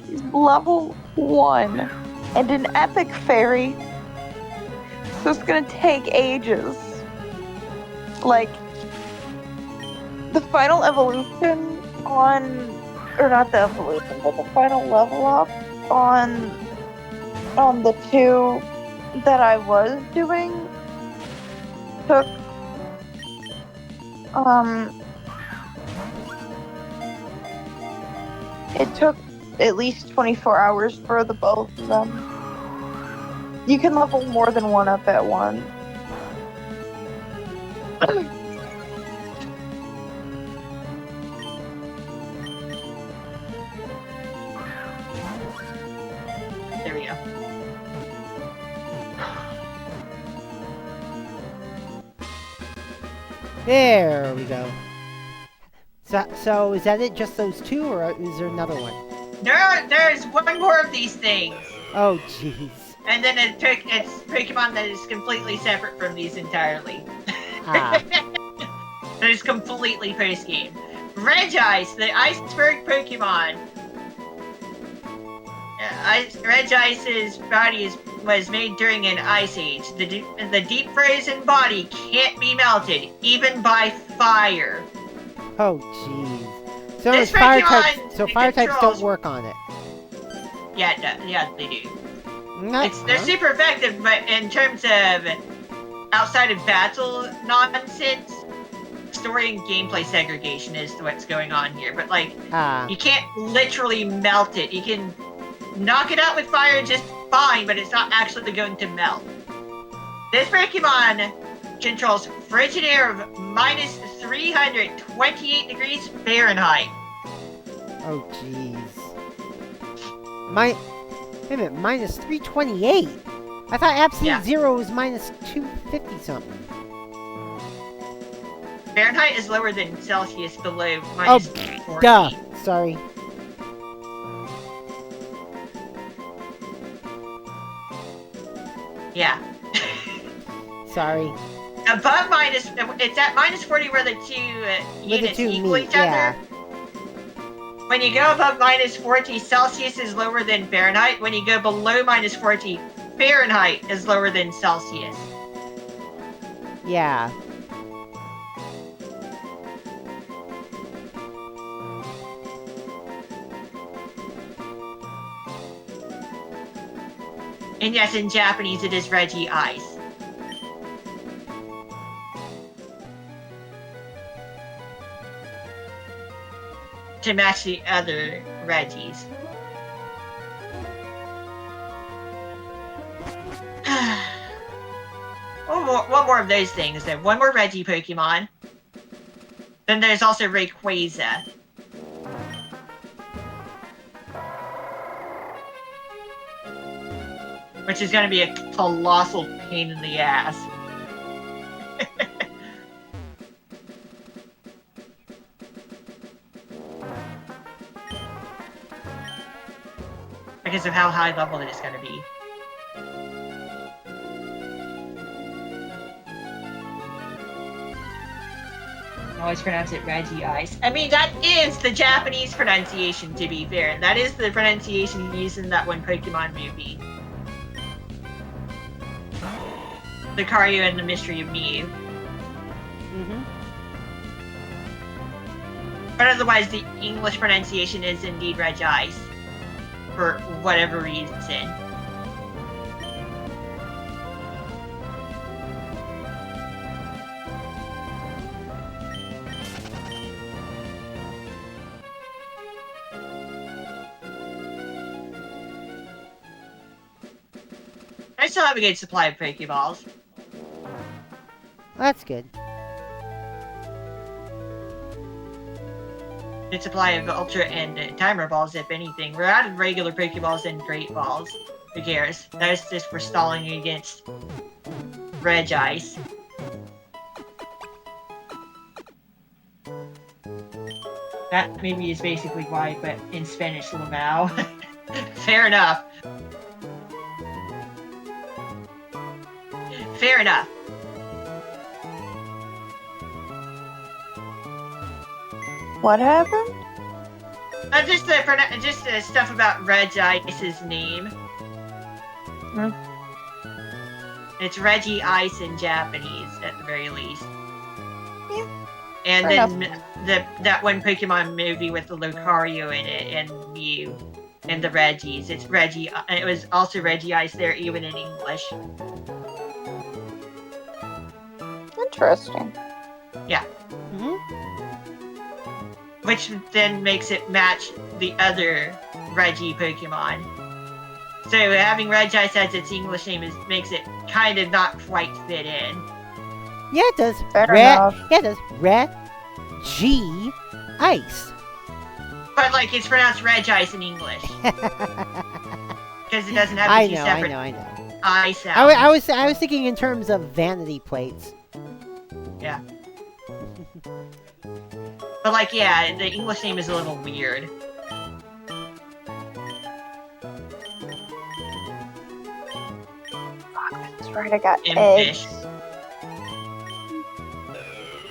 She's level 1 and an epic fairy, so it's gonna take ages. Like, the final evolution or not the evolution, but the final level up on the 2 that I was doing took it took at least 24 hours for the both of them. You can level more than one up at once. There we go. There we go. So is that it? Just those 2, or is there another one? There's one more of these things. Oh jeez. And then it's Pokemon that is completely separate from these entirely. Ah. That is completely post-game. Regice, the iceberg Pokemon. Regice's body was made during an ice age. The deep frozen body can't be melted, even by fire. Oh jeez. So This fire Pokemon types. So fire types controls- don't work on it. Yeah, they do. No. They're super effective, but in terms of outside of battle nonsense, story and gameplay segregation is what's going on here. But like, Ah. you can't literally melt it. You can knock it out with fire just fine, but it's not actually going to melt. This Pokemon controls frigid air of minus 328 degrees Fahrenheit. Oh, jeez. Wait a minute, minus 328? I thought Absolute Zero was minus 250 something. Fahrenheit is lower than Celsius below minus 40. Duh. Sorry. Yeah. Sorry. Above minus, it's at minus 40 where the two units equal each other. When you go above minus 40, Celsius is lower than Fahrenheit. When you go below minus 40, Fahrenheit is lower than Celsius. Yeah. And yes, in Japanese, it is Regi Ice. To match the other Regis. one more of those things. Then one more Regi Pokemon. Then there's also Rayquaza. Which is going to be a colossal pain in the ass. Because of how high level it is going to be. I always pronounce it Regi Ice. I mean, that is the Japanese pronunciation, to be fair. That is the pronunciation used in that one Pokemon movie. Lucario and the Mystery of Mew. Mm-hmm. But otherwise, the English pronunciation is indeed Regi Ice. For whatever reason. I still have a good supply of Pokeballs. That's good. Good supply of Ultra and Timer Balls, if anything. We're out of regular Pokeballs and Great Balls. Who cares? That is just for stalling against Reg Ice. That maybe is basically why, but in Spanish, Lamau. Fair enough. Fair enough. What happened? Just the stuff about Reg Ice's name. Hmm. It's Regi Ice in Japanese, at the very least. Yeah. And Fair then that one Pokemon movie with the Lucario in it and Mew and the Regis. It's Regi. It was also Regi Ice there, even in English. Interesting. Yeah. Mm-hmm. Which then makes it match the other Regi Pokemon. So having Regi Ice as its English name makes it kind of not quite fit in. Yeah, it does. Fair enough. Yeah, it does. Regi Ice. But like it's pronounced Reg Ice in English. Because it doesn't have the two separate I know. I sounds. I was thinking in terms of vanity plates. Yeah. But like, yeah, the English name is a little weird. That's right, I got Impish. eggs.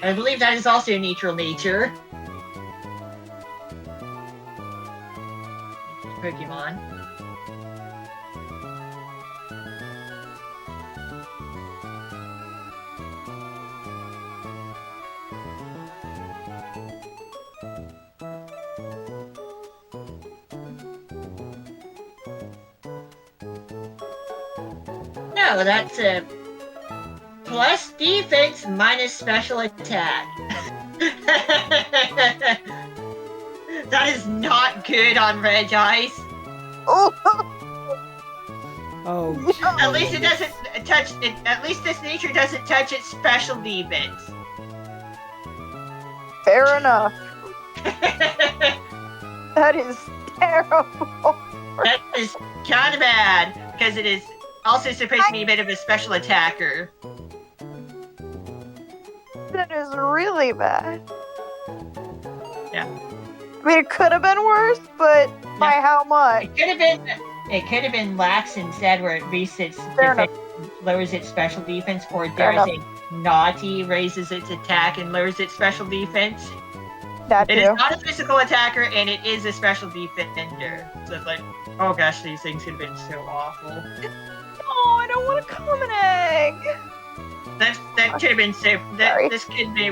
I believe that is also neutral nature. Pokemon. No, that's a plus defense minus special attack. That is not good on Reg Ice. Oh, At least it doesn't touch it. At least this nature doesn't touch its special defense. Fair enough. That is terrible. That is kind of bad because it is also supposed to be a bit of a special attacker. That is really bad. Yeah. I mean, it could have been worse, but by how much? It could have been lax instead, where it resets Fair defense, lowers its special defense, or Fair dare I say, naughty raises its attack and lowers its special defense. That It is too. not a physical attacker, and it is a special defender. So it's like, oh gosh, these things could have been so awful. Oh, I don't want a common egg. That could have been so. Sorry. This could be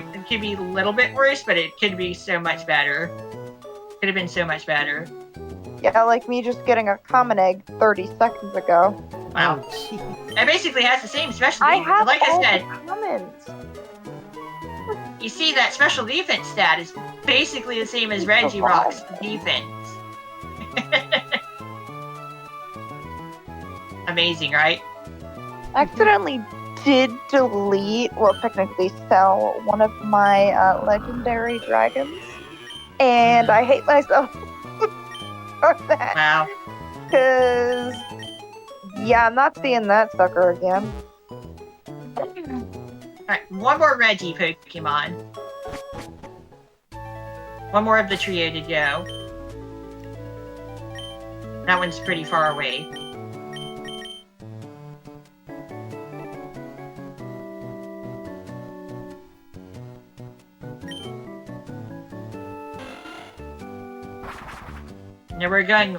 a little bit worse, but it could be so much better. Could have been so much better. Yeah, like me just getting a common egg 30 seconds ago. Wow. Oh, jeez. It basically has the same special I defense. have Like all I said, the commons. you see that special defense stat is basically the same as Reggie Rock's defense. Amazing, right? I accidentally did delete, well, technically sell one of my legendary dragons, and I hate myself for that. Wow. Because, yeah, I'm not seeing that sucker again. Alright, one more Reggie Pokemon. One more of the trio to go. That one's pretty far away. Now we're going...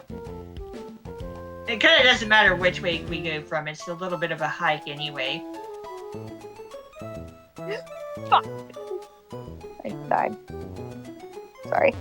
It kind of doesn't matter which way we go from. It's a little bit of a hike anyway. Fuck. I died. Sorry.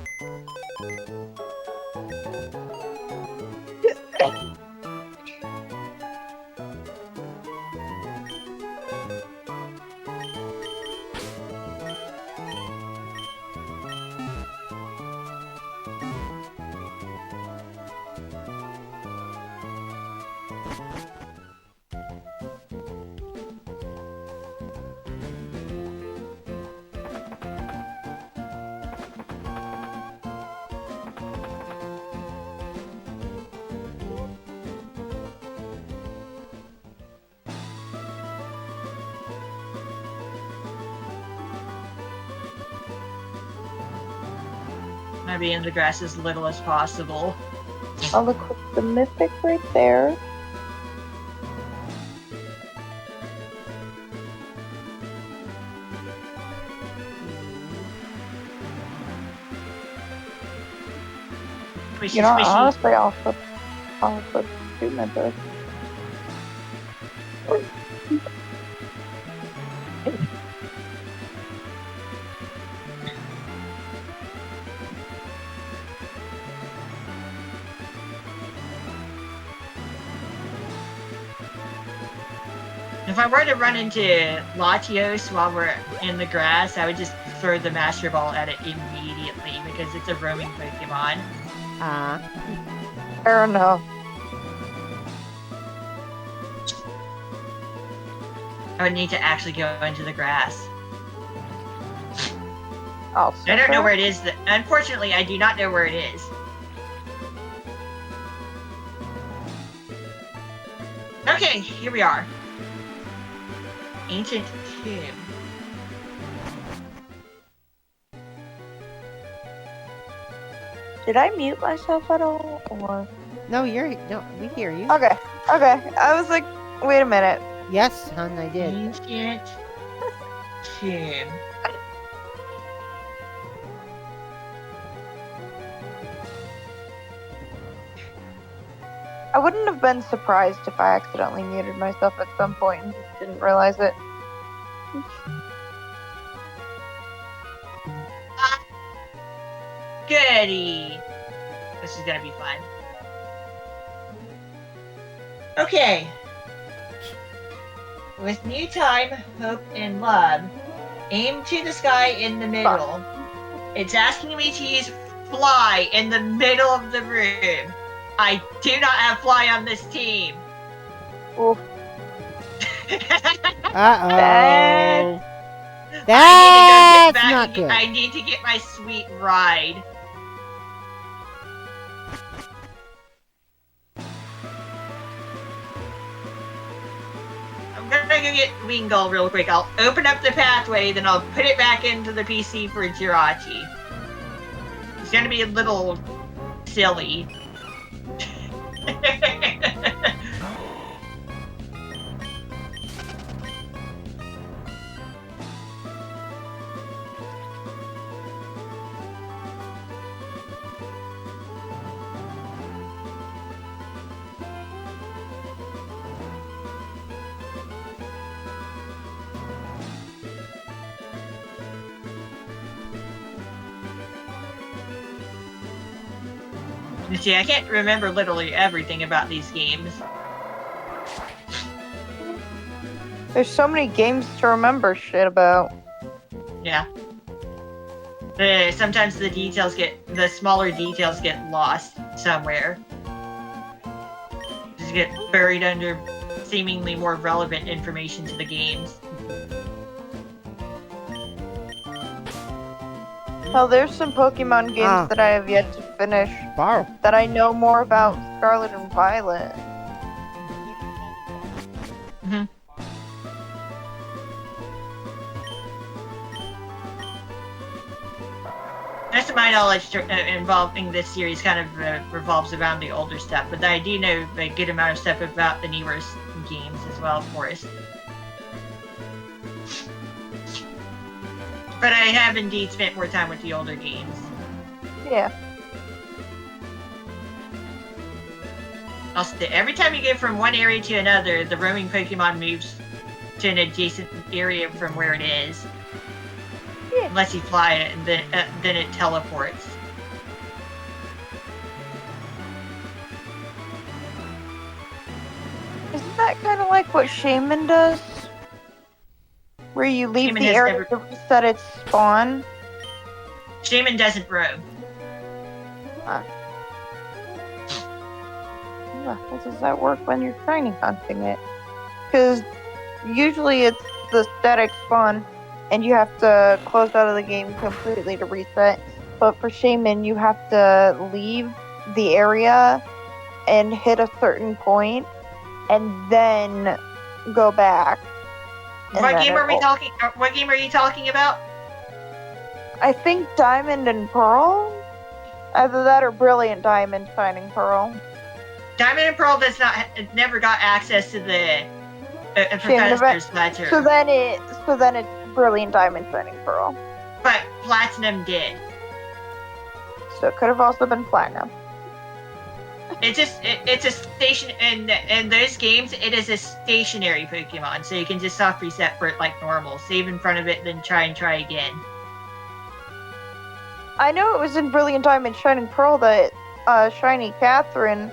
I'll be in the grass as little as possible. I'll equip the mythic right there. Squishy, You know, squishy. honestly, I'll equip two mythics. If I were to run into Latios while we're in the grass, I would just throw the Master Ball at it immediately because it's a roaming Pokemon. Fair enough. I would need to actually go into the grass. Oh, I don't know where it is. Unfortunately, I do not know where it is. Okay, here we are. Ancient Tomb. Did I mute myself at all, or? no, we hear you. Okay. I was like, wait a minute. Yes, hon, I did. Ancient Tomb. I wouldn't have been surprised if I accidentally muted myself at some point and just didn't realize it. Goody! This is gonna be fun. Okay. With new time, hope, and love, aim to the sky in the middle. It's asking me to use fly in the middle of the room. I do not have Fly on this team. Oof. Uh-oh. I That's need to go get back not and good. I need to get my sweet ride. I'm gonna go get Wingull real quick. I'll open up the pathway, then I'll put it back into the PC for Jirachi. It's gonna be a little silly. You see, I can't remember literally everything about these games. There's so many games to remember shit about. Yeah. Sometimes the smaller details get lost somewhere. Just get buried under seemingly more relevant information to the games. Hell, there's some Pokemon games that I have yet to finish that I know more about Scarlet and Violet. Mm-hmm. Most of my knowledge involving this series kind of revolves around the older stuff, but I do know a good amount of stuff about the newer games as well, of course. But I have indeed spent more time with the older games. Yeah. Also, every time you go from one area to another, the roaming Pokemon moves to an adjacent area from where it is. Yeah. Unless you fly it, and then it teleports. Isn't that kind of like what Shaman does? Where you leave Shaman the has area never- to reset its spawn? Shaman doesn't roam. How does that work when you're shiny hunting it? Because usually it's the static spawn, and you have to close out of the game completely to reset. But for Shaman, you have to leave the area and hit a certain point, and then go back. And What then game are we it'll- talking? What game are you talking about? I think Diamond and Pearl? Either that or Brilliant Diamond Shining Pearl. Diamond and Pearl never got access to the Professor's Ledger. So then it's Brilliant Diamond Shining Pearl. But Platinum did. So it could have also been Platinum. It's a station in those games. It is a stationary Pokemon, so you can just soft reset for it like normal. Save in front of it, then try again. I know it was in Brilliant Diamond Shining Pearl that Shiny Catherine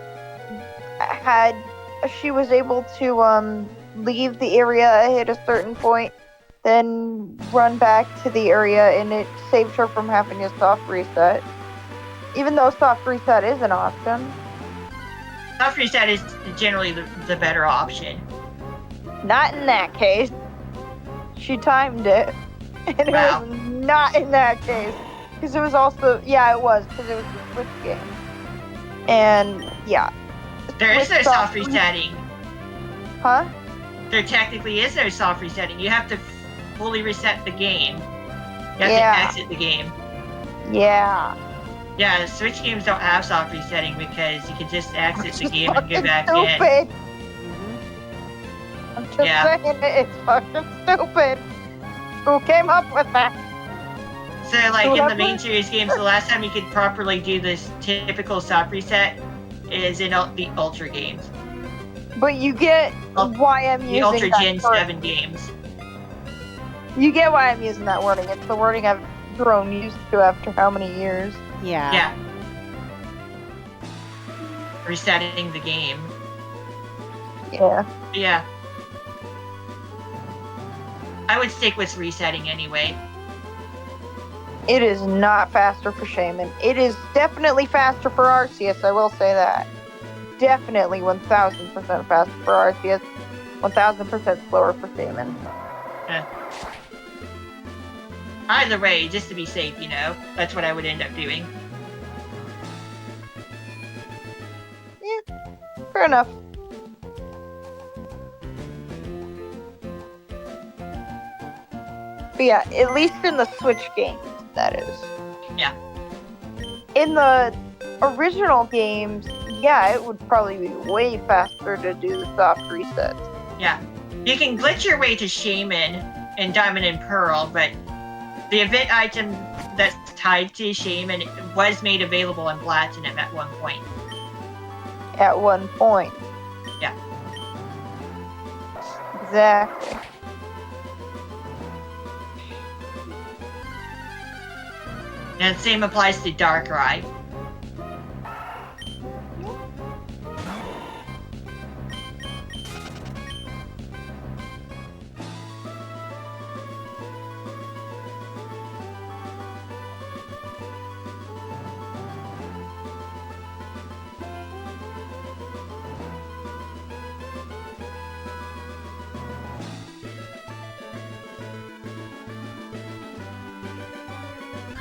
she was able to leave the area, hit a certain point, then run back to the area, and it saved her from having a soft reset. Even though soft reset is an option. Soft reset is generally the better option. Not in that case. She timed it. And it Wow. was not in that case. Because it was also, yeah, it was, because it was the Switch game. And, yeah. There is no With soft resetting. Huh? There technically is no soft resetting. You have to fully reset the game. You have Yeah. to exit the game. Yeah. Yeah, Switch games don't have soft resetting because you can just exit the Which is game and go fucking back in. stupid. I'm just Yeah. saying it's fucking stupid. Who came up with that? So, like in the Whoever- main series games, the last time you could properly do this typical soft reset is in the Ultra games. But you get why I'm The using Ultra that Gen word. 7 games. You get why I'm using that wording. It's the wording I've grown used to after how many years? Yeah. Yeah. Resetting the game. Yeah. Yeah. I would stick with resetting anyway. It is not faster for Shaman. It is definitely faster for Arceus, I will say that. definitely 1000% faster for Arceus, 1000% slower for Shaman. Either way, just to be safe, you know, that's what I would end up doing. Yeah, fair enough. But yeah, at least in the Switch games, that is. Yeah. In the original games, yeah, it would probably be way faster to do the soft resets. Yeah. You can glitch your way to Shaman in Diamond and Pearl, but the event item that's tied to Shaman was made available in Platinum at one point. At one point. Yeah. Exactly. And the same applies to Darkrai.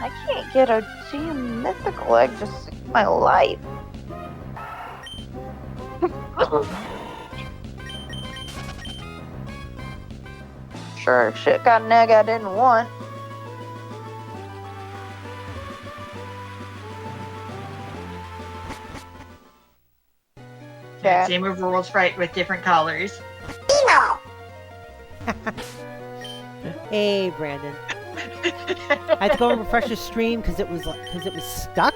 I can't get a damn mythical egg to save my life. Sure, shit got an egg I didn't want. Yeah, same with Rural Sprite with different colors. Hey, Brandon. I had to go and refresh the stream because it was stuck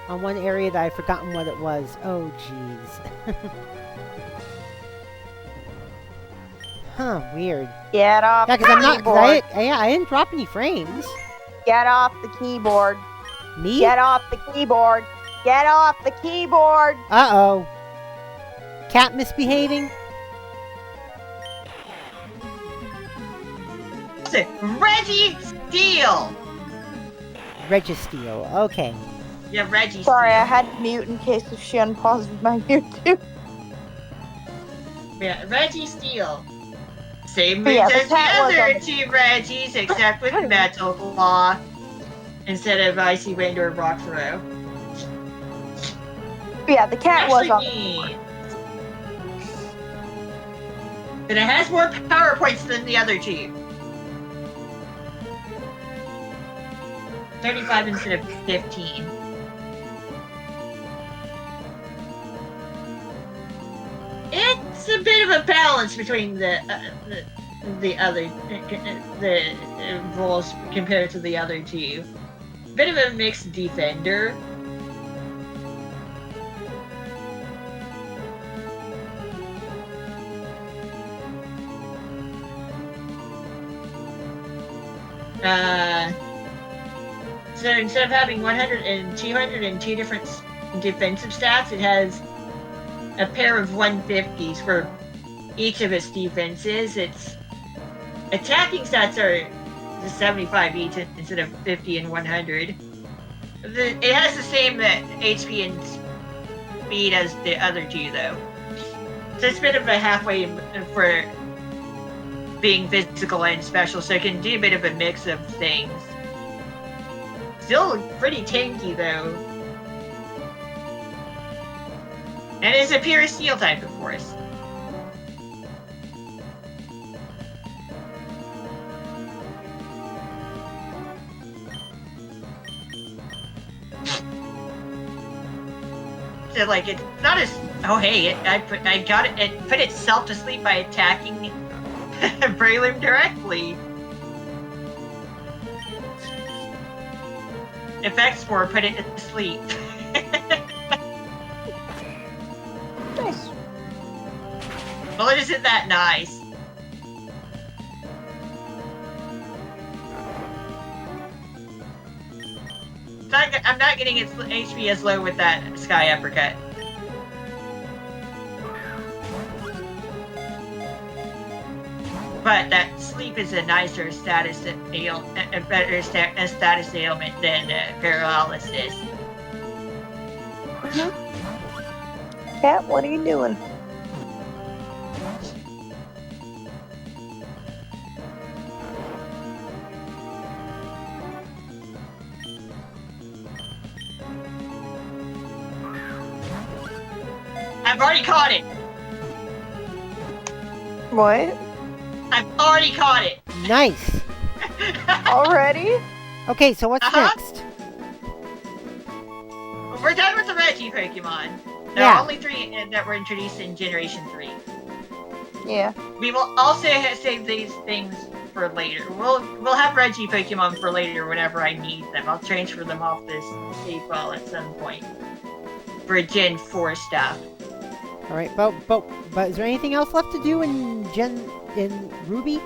on one area that I'd forgotten what it was. Oh, jeez. Huh? Weird. Get off Yeah, the because keyboard. I didn't drop any frames. Get off the keyboard. Me? Get off the keyboard. Get off the keyboard. Uh-oh. Cat misbehaving? Regi Steel! Registeel. Okay. Yeah, Regi Sorry, Steel. I had to mute in case if she unpaused my YouTube. Yeah, Regi Steel. Same Yeah, moves the as the cat was other on- two Regis, except with Metal Claw instead of Icy Wind or Rock Throw. Yeah, the cat was on. Actually, but it has more power points than the other two. 35 instead of 15. It's a bit of a balance between the other roles compared to the other two. Bit of a mixed defender. So instead of having 100 and 202 different defensive stats, it has a pair of 150s for each of its defenses. Its attacking stats are 75 each instead of 50 and 100. It has the same HP and speed as the other two, though. So it's a bit of a halfway for being physical and special, so it can do a bit of a mix of things. Still pretty tanky, though. And it's a pure steel type, of course. So, like, it's not as... Oh, hey, I got it. It put itself to sleep by attacking Breloom directly. Effects for put it to sleep. Nice. Well, it isn't that nice. I'm not getting its HP as low with that Sky Uppercut. But that sleep is a nicer status ailment, a better status ailment than paralysis. Cat, what are you doing? I've already caught it. What? I've already caught it. Nice. Already? Okay, so what's next? We're done with the Regi Pokemon. There Yeah. are only 3 that were introduced in Generation 3. Yeah. We will also save these things for later. We'll have Regi Pokemon for later whenever I need them. I'll transfer them off this save file at some point for Gen 4 stuff. All right, but is there anything else left to do in Ruby?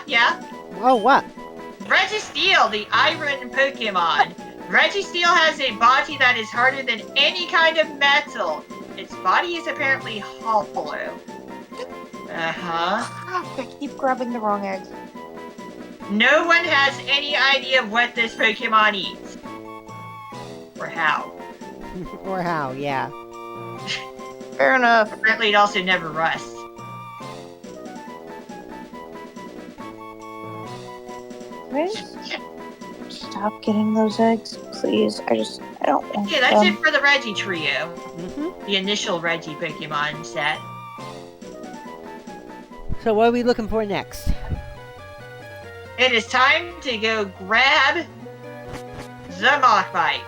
Yeah. Oh, what? Registeel, the Iron Pokemon. Registeel has a body that is harder than any kind of metal. Its body is apparently hollow. I keep grabbing the wrong eggs. No one has any idea what this Pokemon eats. Or how. Or how? Yeah. Fair enough. Apparently it also never rusts. Stop getting those eggs, please. I don't want Okay, that's them. it for the Regi trio. Mm-hmm. The initial Regi Pokemon set. So what are we looking for next? It is time to go grab the Machbite.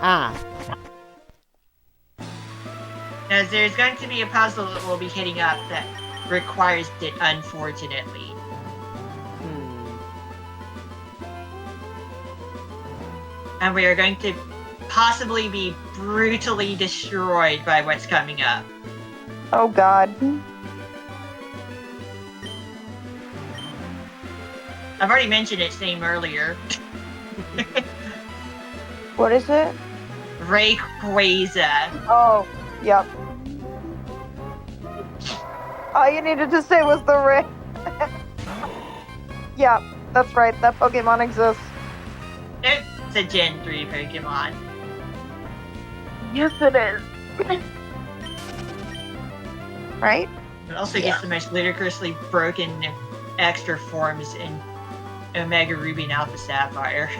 Ah. As there's going to be a puzzle that we'll be hitting up that requires it, unfortunately. And we are going to possibly be brutally destroyed by what's coming up. Oh god. I've already mentioned its name earlier. What is it? Rayquaza. Oh, yep. All you needed to say was the ray. Yeah, that's right. That Pokemon exists. It's a Gen 3 Pokemon. Yes, it is. Right? It also gets the most ludicrously broken extra forms in Omega Ruby and Alpha Sapphire.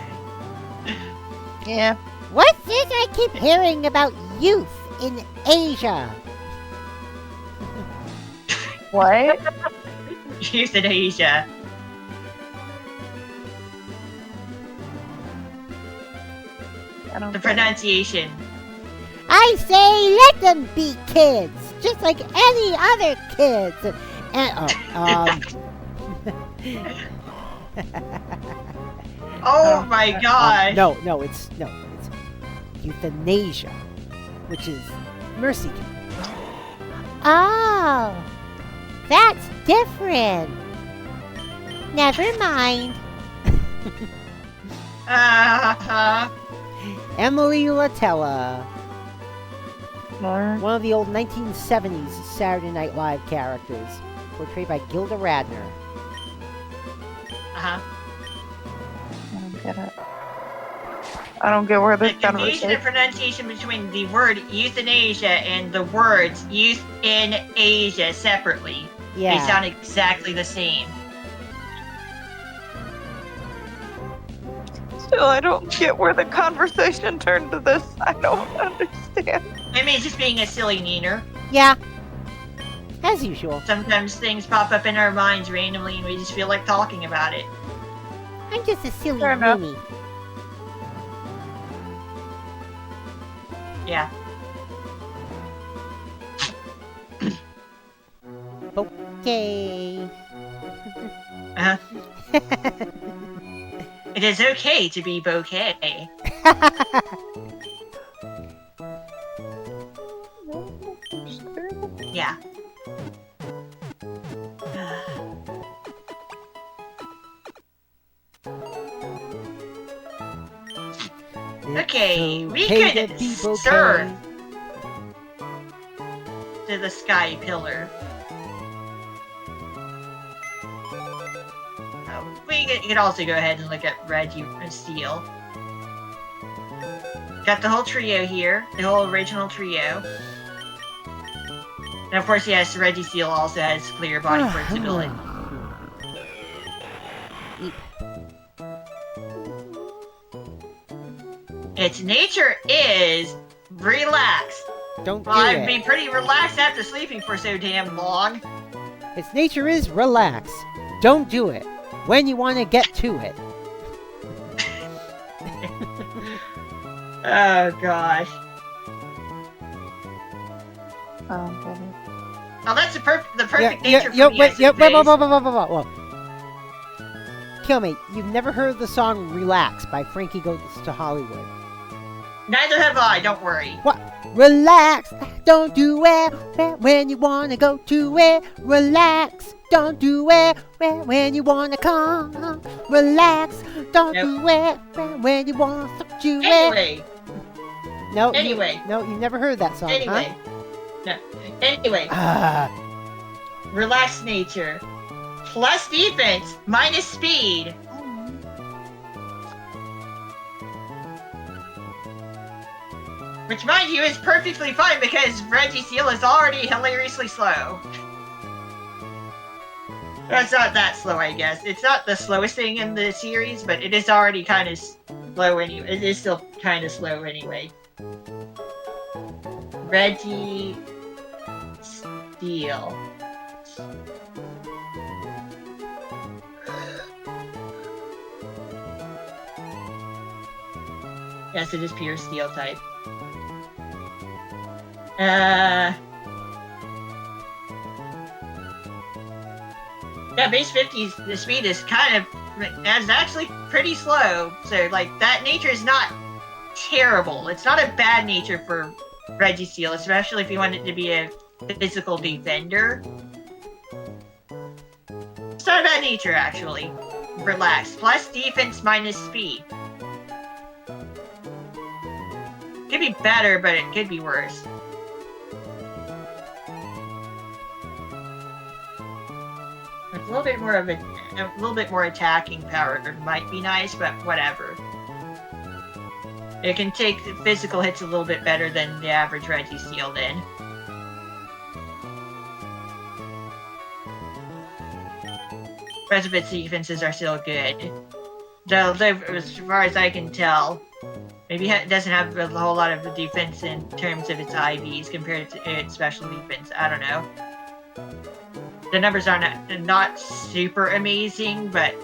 Yeah. What's this I keep hearing about youth in Asia? What? Euthanasia. I don't The get it. pronunciation. I say let them be kids, just like any other kids. Oh my god. No, it's euthanasia, which is mercy killing. Oh, that's different. Never mind. Emily Latella, one of the old 1970s Saturday Night Live characters, portrayed by Gilda Radner. Uh-huh. I don't get it. I don't get where this The confusion conversation. of pronunciation between the word euthanasia and the words youth in Asia separately. Yeah. They sound exactly the same. Still, I don't get where the conversation turned to this. I don't understand. I mean, just being a silly neener. Yeah. As usual. Sometimes things pop up in our minds randomly and we just feel like talking about it. I'm just a silly Fair enough. loony. Yeah. Okay. Uh-huh. It is okay to be bouquet. Yeah. Okay, we okay could to be bouquet. serve to the sky pillar. We could also go ahead and look at Regi and Steel. Got the whole trio here, the whole original trio. And of course, yes, Registeel also has clear body flexibility. Its nature is relaxed. Don't do I'd it. be pretty relaxed after sleeping for so damn long. Its nature is relax. Don't do it. When you want to get to it. Oh gosh. Okay. Oh, that's the perfect nature yeah, for me. wait. Kill me. You've never heard the song "Relax" by Frankie Goes to Hollywood. Neither have I. Don't worry. What? Relax. Don't do it when you wanna go to it. Relax. Don't do it when you wanna come. Relax. Don't do it when you wanna do it. Anyway. No. Anyway. You never heard that song, Anyway. huh? No. Anyway. Relaxed nature. Plus defense, minus speed. Which, mind you, is perfectly fine because Registeel is already hilariously slow. That's not that slow, I guess. It's not the slowest thing in the series, but it is already kind of slow anyway. It is still kind of slow anyway. Registeel. Yes, it is pure steel type. Yeah, base 50's the speed is actually pretty slow. So like that nature is not terrible. It's not a bad nature for Registeel, especially if you want it to be a physical defender. It's not a bad nature actually. Relax. Plus defense minus speed. Could be better, but it could be worse. A little bit more attacking power might be nice, but whatever. It can take the physical hits a little bit better than the average Registeel then. The rest of its defenses are still good. Though, as far as I can tell, maybe it doesn't have a whole lot of defense in terms of its IVs compared to its special defense. I don't know. The numbers are not super amazing, but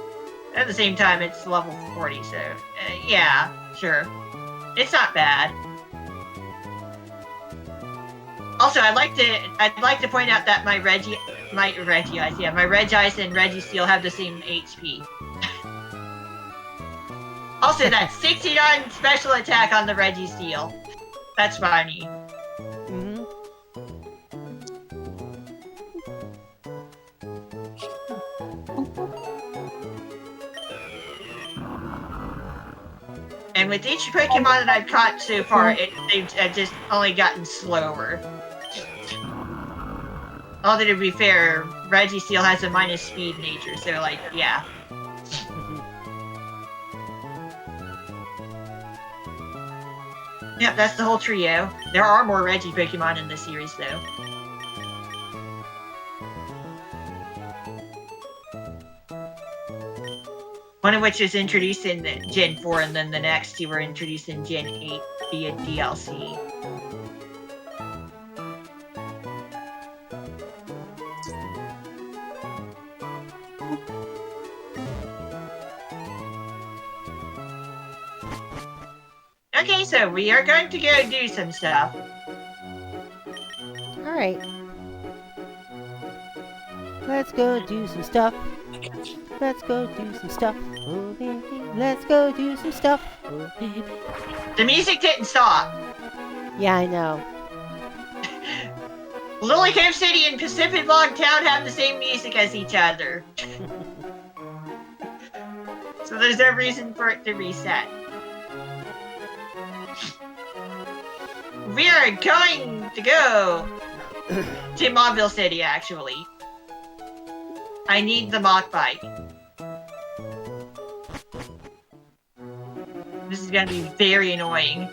at the same time, it's level 40, so yeah, sure. It's not bad. Also, I'd like to point out that my Regice and Registeel have the same HP. Also, that's 69 special attack on the Registeel. That's funny. And with each Pokemon that I've caught so far, they've just only gotten slower. Although to be fair, Registeel has a minus speed nature, so like, yeah. Yep, that's the whole trio. There are more Regi Pokemon in this series, though. One of which is introduced in Gen 4, and then the next two were introduced in Gen 8 via DLC. Okay, so we are going to go do some stuff. Alright. Let's go do some stuff. Let's go do some stuff. Oh, baby. Let's go do some stuff. Oh, baby. The music didn't stop. Yeah, I know. Lily Cove City and Pacific Log Town have the same music as each other. So there's no reason for it to reset. We are going to go to Mauville City, actually. I need the Mach Bike. This is gonna be very annoying.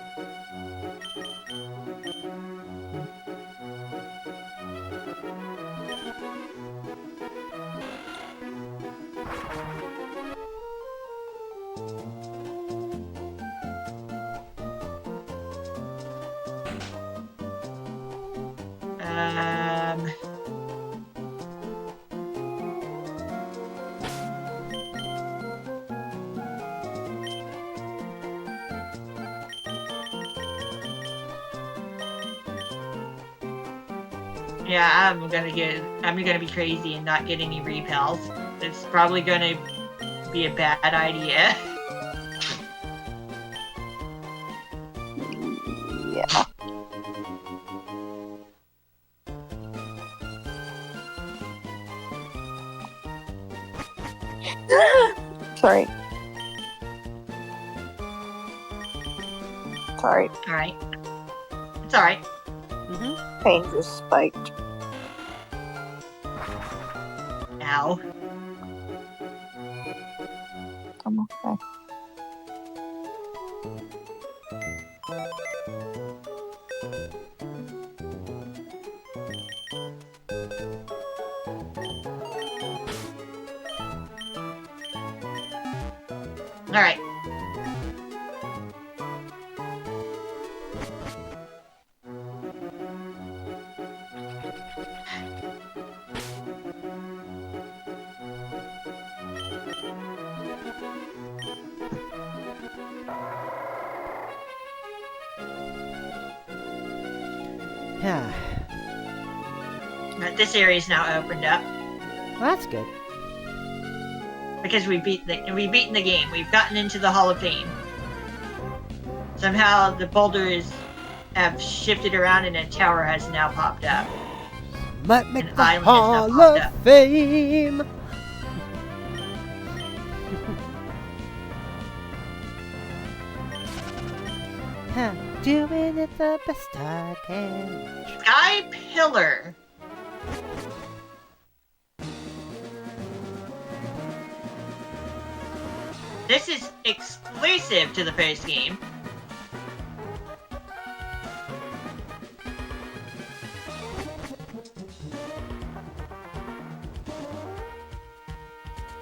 Yeah, I'm gonna be crazy and not get any repels. It's probably gonna be a bad idea. Yeah. Sorry. Sorry. Alright. It's alright. Mm-hmm. Pain just spiked. Ow. I'm okay. Alright. Yeah. This area is now opened up Well, that's good. because we've beaten the game. We've gotten into the Hall of Fame. Somehow the boulders have shifted around and a tower has now popped up. Let me An the island has now Hall popped of up. Fame. I'm doing it the best I can. Sky Pillar. This is exclusive to the first game.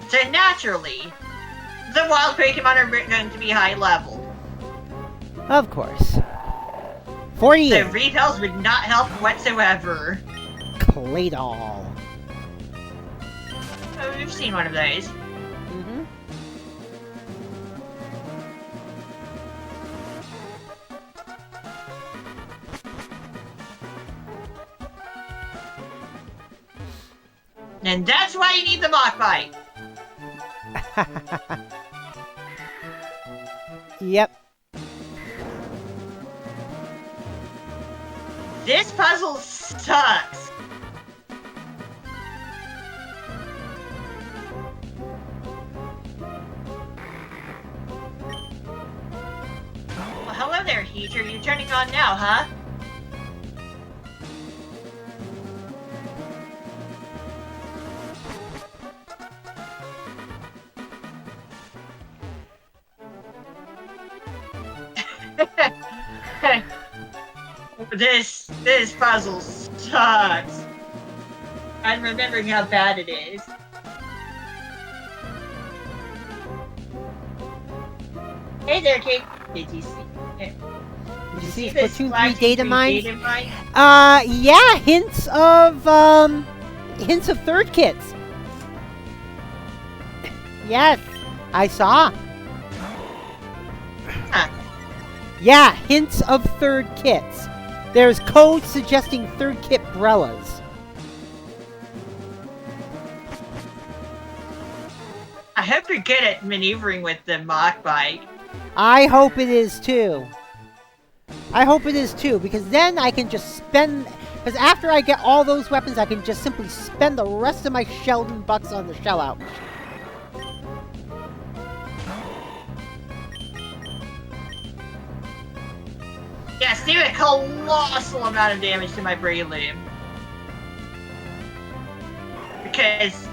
So naturally, the wild Pokemon are going to be high level. Of course. 48. So repels would not help whatsoever. Claydol. Oh, we've seen one of those. Mm-hmm. And that's why you need the Mach Bite. Yep. This puzzle sucks. Well, hello there, Heater. You're turning on now, huh? This puzzle sucks. I'm remembering how bad it is. Hey there, kid. Did you see? Did you see this Splatoon 3 Splatoon data 3 mines? data mine? Yeah, hints of third kits. Yes, I saw. Huh. Yeah, hints of third kits. There's code suggesting third kit Brellas. I hope you're good at maneuvering with the Mach Bike. I hope it is too. I hope it is too, because then I can just spend... Because after I get all those weapons, I can just simply spend the rest of my Sheldon bucks on the shell out. Yes, do a colossal amount of damage to my Breloom. Because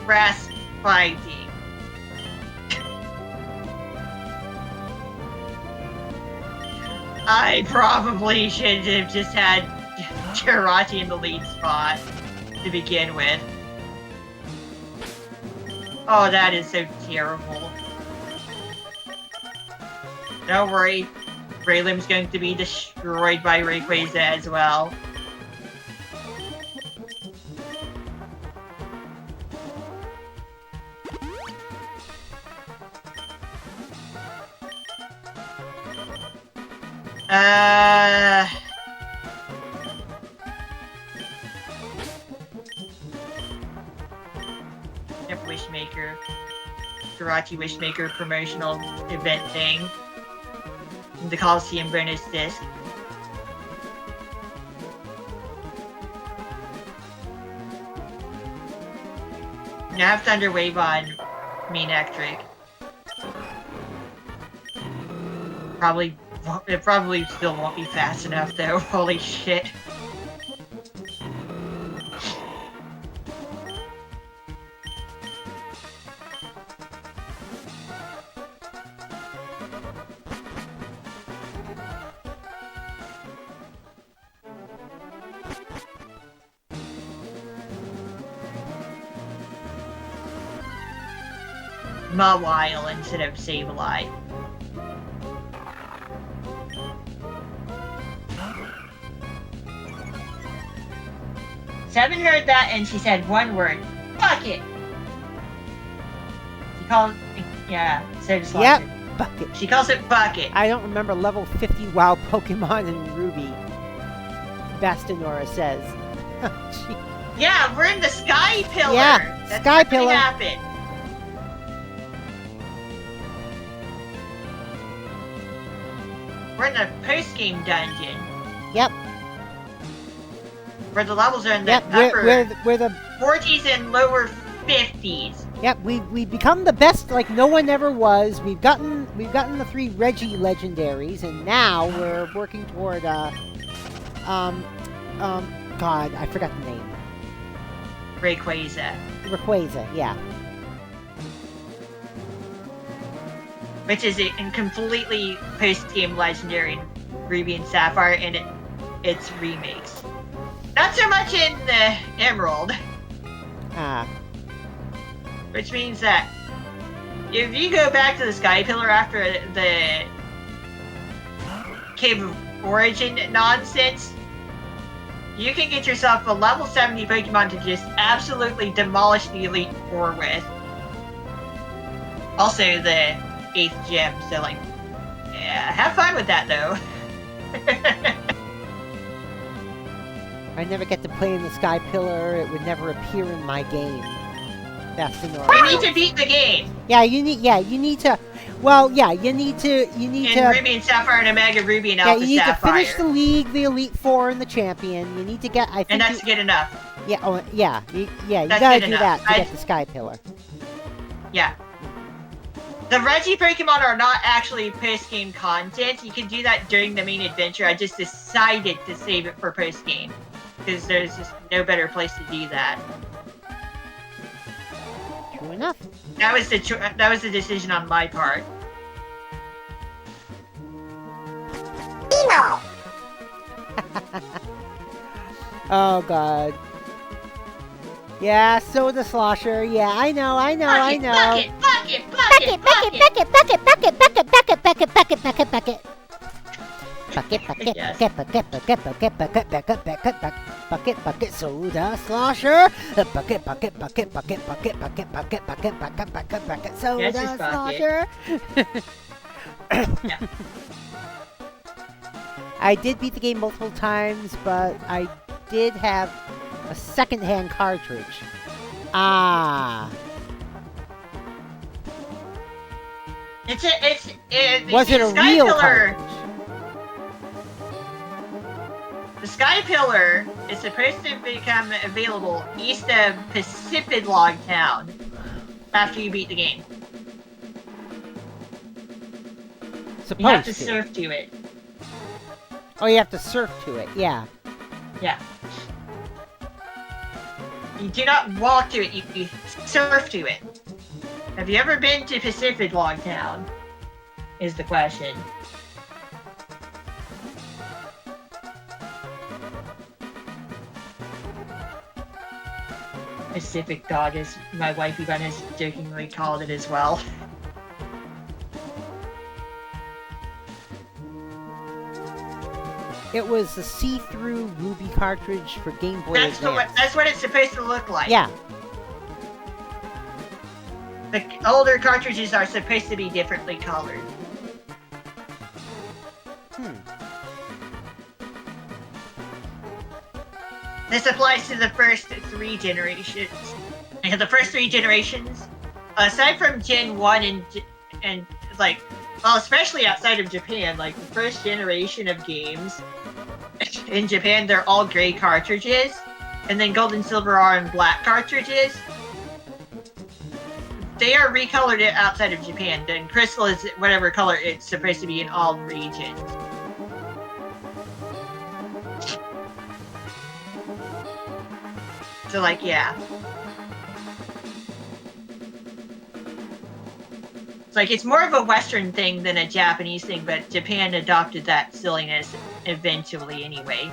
brass fighting. I probably should have just had Jirachi in the lead spot to begin with. Oh, that is so terrible. Don't worry, Breloom's going to be destroyed by Rayquaza as well. Yep, Wishmaker. Karachi Wishmaker promotional event thing. The Coliseum bonus disc. Now I have Thunder Wave on main Ectric. It probably still won't be fast enough though. Holy shit. Mawile instead of Sableye. Seven heard that and she said one word. Fuck it! She called so does Yep, bucket. She calls it bucket. I don't remember level 50 WoW Pokemon in Ruby. Bastinora says. Gee. Yeah, we're in the Sky Pillar. Yeah, That's Sky what Pillar. happened. We're in the post-game dungeon. Yep. Where the levels are in the Yep, upper we're the 40s and lower 50s. Yep, we become the best like no one ever was. We've gotten the 3 Regi legendaries, and now we're working toward God, I forgot the name. Rayquaza. Yeah. Which is a completely post-game legendary Ruby and Sapphire, and it's remakes. Not so much in the Emerald. Which means that if you go back to the Sky Pillar after the Cave of Origin nonsense, you can get yourself a level 70 Pokemon to just absolutely demolish the Elite Four with. Also the 8th gem, so like, yeah, have fun with that though. I never get to play in the Sky Pillar. It would never appear in my game. That's the norm. You need to beat the game. Yeah, you need to. Well, yeah, you need to. In Ruby and Sapphire and Omega Ruby and Yeah, Alpha you need Sapphire. to finish the league, the Elite Four, and the champion. You need to get. I think. And that's good enough. Yeah. Oh, yeah. You That's gotta good do enough. that to get the Sky Pillar. Yeah. The Regi Pokemon are not actually post-game content. You can do that during the main adventure. I just decided to save it for post-game. Because there's just no better place to do that. True enough. That was the decision on my part. Oh God. Yeah, Soda Slosher. Yeah, I know. Bucket. Bucket, Soda Slosher. Bucket, Soda Yes, it's bucket. Slosher. Yeah. I did beat the game multiple times, but I did have a second-hand cartridge. Was it a real cartridge? The Sky Pillar is supposed to become available east of Pacific Log Town after you beat the game. You have to surf to it. Oh, you have to surf to it, yeah. Yeah. You do not walk to it, you surf to it. Have you ever been to Pacific Log Town? Is the question. Pacific Dog, as my wifey Bun has jokingly called it as well. It was a see-through Ruby cartridge for Game Boy Advance. That's what it's supposed to look like. Yeah. The older cartridges are supposed to be differently colored. This applies to the first 3 generations. And the first 3 generations, aside from Gen 1 and like, well, especially outside of Japan, like the first generation of games in Japan, they're all gray cartridges, and then Gold and Silver are in black cartridges. They are recolored outside of Japan, and Crystal is whatever color it's supposed to be in all regions. So, like, yeah. It's like, it's more of a Western thing than a Japanese thing, but Japan adopted that silliness eventually anyway.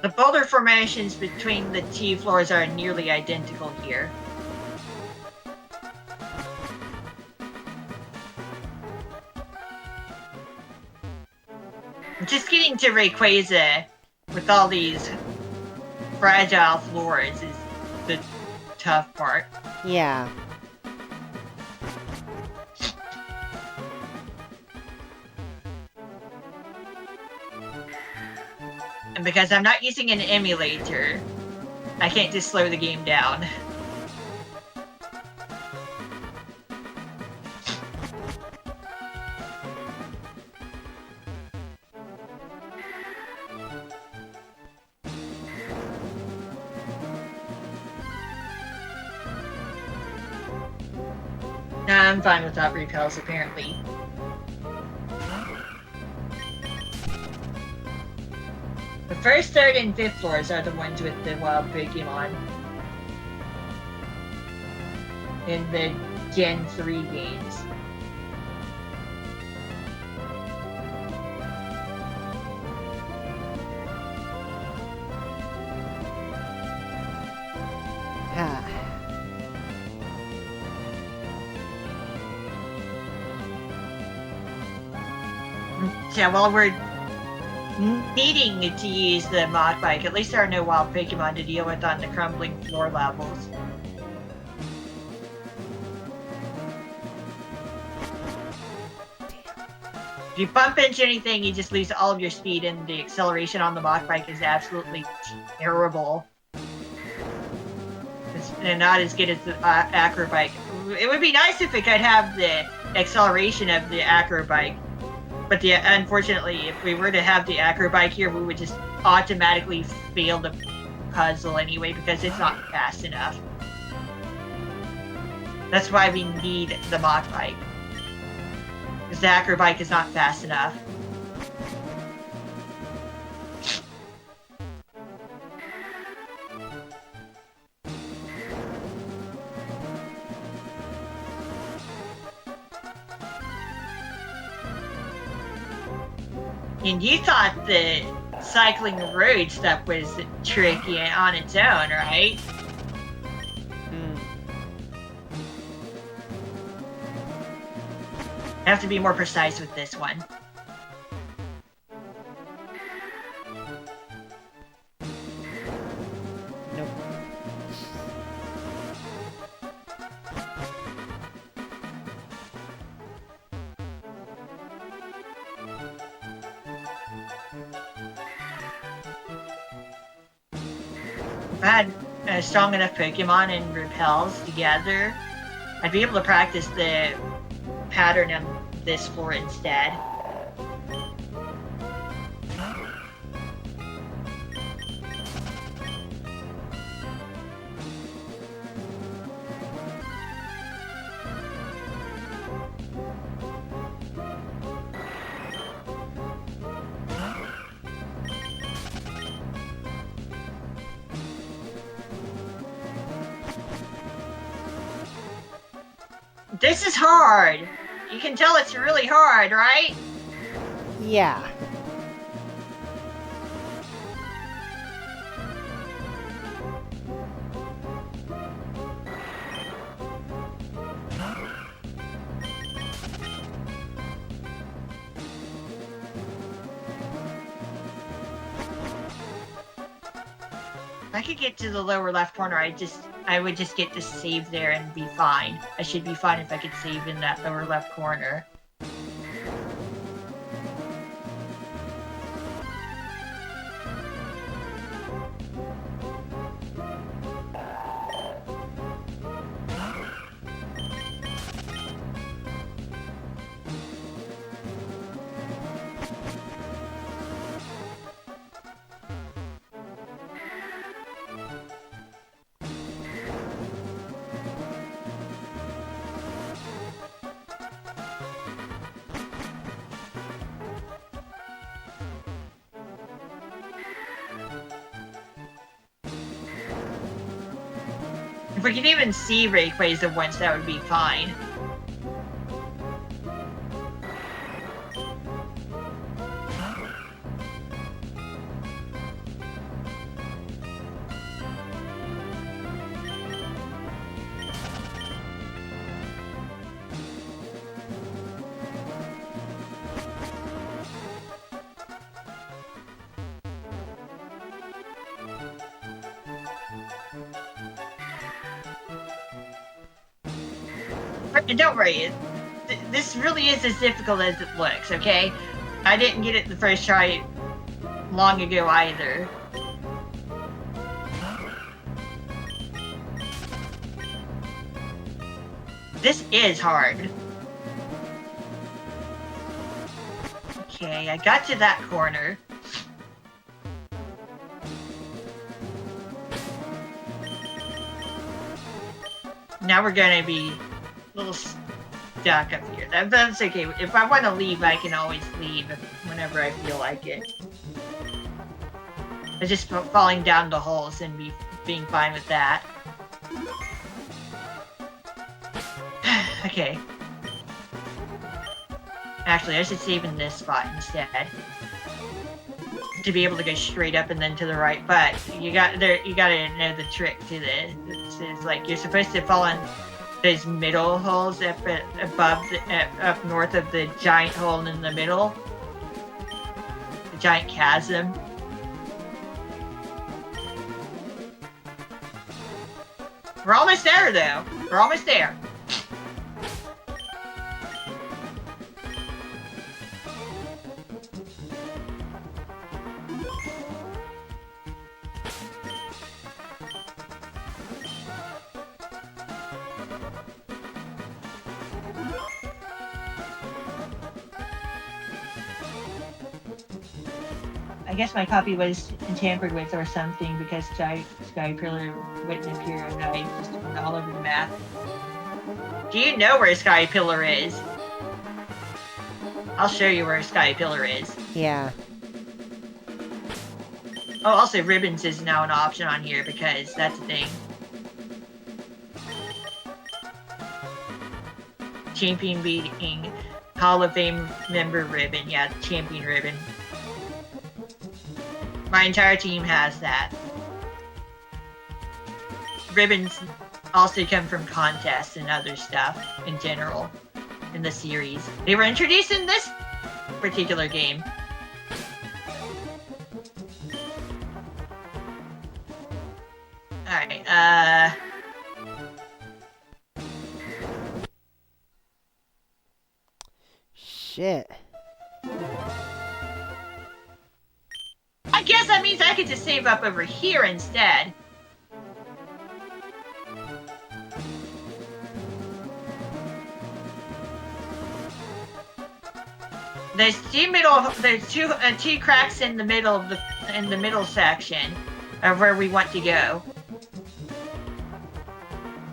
The boulder formations between the T floors are nearly identical here. Just getting to Rayquaza with all these fragile floors is the tough part. Yeah. And because I'm not using an emulator, I can't just slow the game down. Nah, I'm fine without repels, apparently. The first, third, and fifth floors are the ones with the wild Pokemon. In the Gen 3 games. Yeah, well, we're needing to use the mod bike. At least there are no wild Pokemon to deal with on the crumbling floor levels. If you bump into anything, you just lose all of your speed, and the acceleration on the mod bike is absolutely terrible. It's not as good as the acro bike. It would be nice if it could have the acceleration of the acro bike. But unfortunately, if we were to have the acro bike here, we would just automatically fail the puzzle anyway because it's not fast enough. That's why we need the mod bike. Because the acro bike is not fast enough. And you thought the cycling road stuff was tricky on its own, right? I have to be more precise with this one. Nope. If I had a strong enough Pokemon and repels together, I'd be able to practice the pattern on this floor instead. This is hard! You can tell it's really hard, right? Yeah. If I could get to the lower left corner, I'd just I would just get to save there and be fine. I should be fine if I could save in that lower left corner. If we could even see Rayquaza once, that would be fine. Don't worry, this really is as difficult as it looks, okay? I didn't get it the first try long ago either. This is hard. Okay, I got to that corner. Now we're gonna be a little stuck up here. That's okay. If I want to leave, I can always leave whenever I feel like it. I'm just falling down the holes and being fine with that. Okay. Actually, I should save in this spot instead. To be able to go straight up and then to the right, but you gotta know the trick to this. It's like you're supposed to fall in those middle holes up up north of the giant hole in the middle, the giant chasm. We're almost there, though. We're almost there. I guess my copy was tampered with or something because Sky Pillar wouldn't appear and I just went all over the map. Do you know where Sky Pillar is? I'll show you where Sky Pillar is. Yeah. Oh, also Ribbons is now an option on here because that's a thing. Champion beating Hall of Fame member Ribbon. Yeah, Champion Ribbon. My entire team has that. Ribbons also come from contests and other stuff in general in the series. They were introduced in this particular game. Alright, Shit. I guess that means I could just save up over here instead. There's two cracks in the middle of the middle section of where we want to go.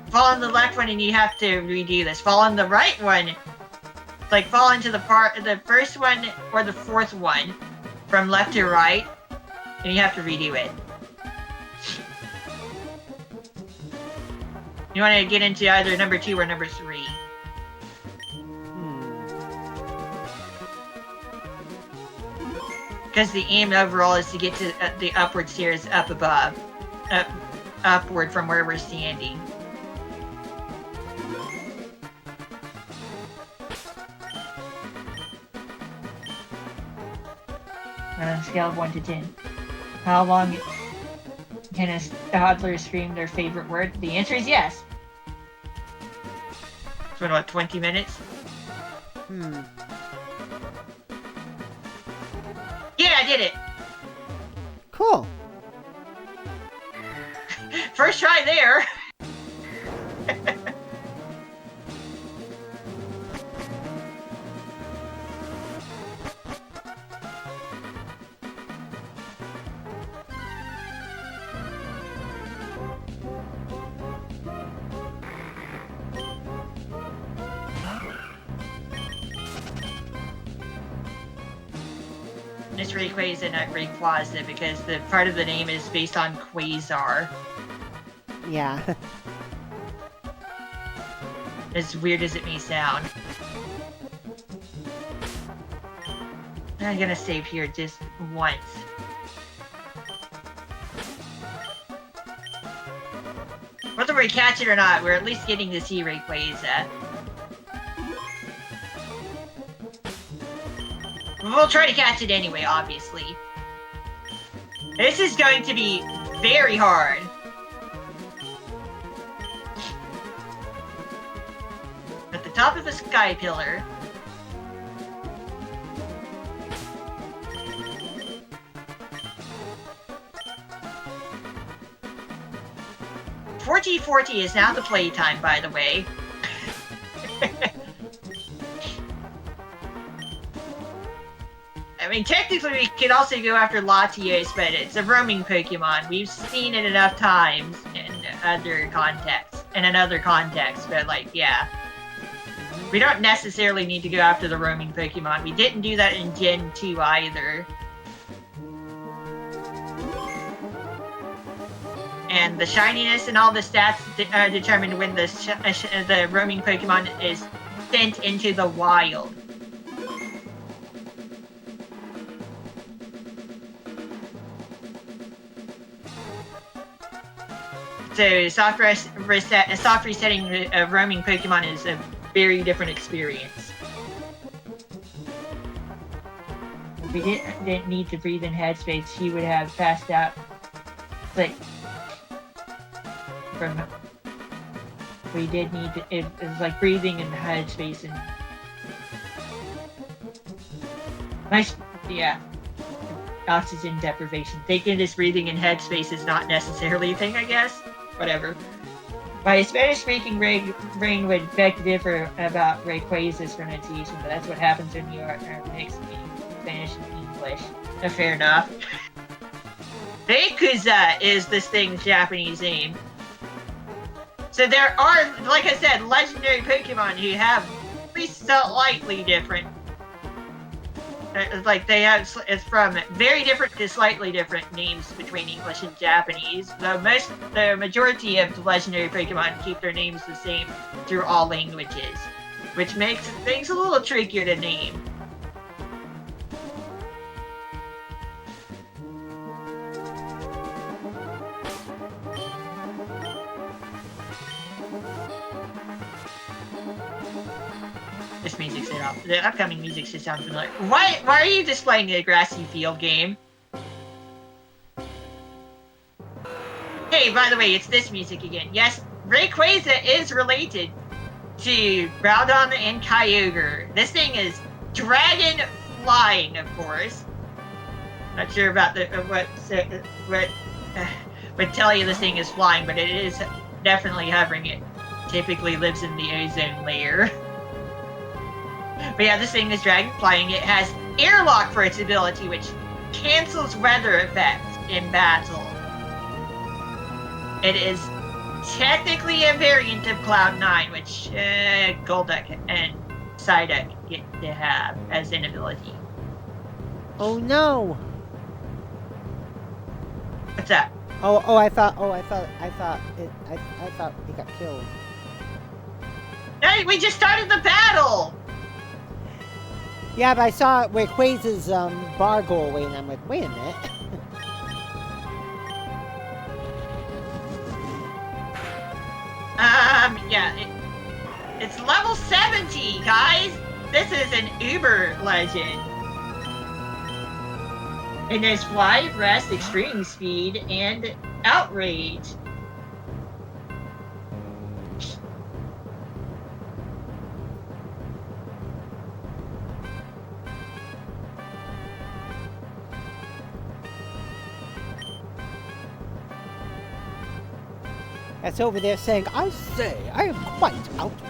Fall on the left one and you have to redo this. Fall on the right one, like fall into the first one or the fourth one from left to right. And you have to redo it. You want to get into either number 2 or number 3. Because the aim overall is to get to the upward stairs up above. Upward from where we're standing. On a scale of 1 to 10. How long Can a toddler scream their favorite word? The answer is yes. It's been what, 20 minutes? Yeah, I did it! Cool. First try there! It's Rayquaza, not Rayquaza, because the part of the name is based on Quasar. Yeah. As weird as it may sound. I'm gonna save here just once. Whether we catch it or not, we're at least getting to see Rayquaza. We'll try to catch it anyway, obviously. This is going to be very hard. At the top of the sky pillar. $40 is now the playtime, by the way. I mean, technically we could also go after Latios, but it's a roaming Pokemon. We've seen it enough times in other contexts, but like, yeah. We don't necessarily need to go after the roaming Pokemon. We didn't do that in Gen 2 either. And the shininess and all the stats are determined when the roaming Pokemon is sent into the wild. So soft resetting a roaming Pokemon is a very different experience. If we didn't need to breathe in headspace, he would have passed out. Like, we did need to. It was like breathing in headspace and nice, yeah. Oxygen deprivation. Thinking this breathing in headspace is not necessarily a thing, I guess. Whatever. My Spanish-speaking brain would beg to differ about Rayquaza's pronunciation, but that's what happens when you are mixing Spanish and English. Fair enough. Rayquaza is this thing's Japanese name. So there are, like I said, legendary Pokemon who have at least slightly different. Like they have, it's from very different to slightly different names between English and Japanese. Though the majority of the legendary Pokemon keep their names the same through all languages, which makes things a little trickier to name. This music's set off. The upcoming music should sound familiar. Why are you displaying a grassy field game? Hey, by the way, it's this music again. Yes, Rayquaza is related to Groudon and Kyogre. This thing is dragon flying, of course. Not sure about what would tell you this thing is flying, but it is definitely hovering. It typically lives in the ozone layer. But yeah, this thing is dragon flying. It has airlock for its ability, which cancels weather effects in battle. It is technically a variant of Cloud9, which Golduck and Psyduck get to have as an ability. Oh no! What's that? I thought it got killed. Hey, we just started the battle! Yeah, but I saw Rayquaza's bar go away, and I'm like, wait a minute. Yeah, it's level 70, guys! This is an Uber legend. And there's Fly, Rest, Extreme Speed, and Outrage. That's over there saying, I say, I am quite outraged.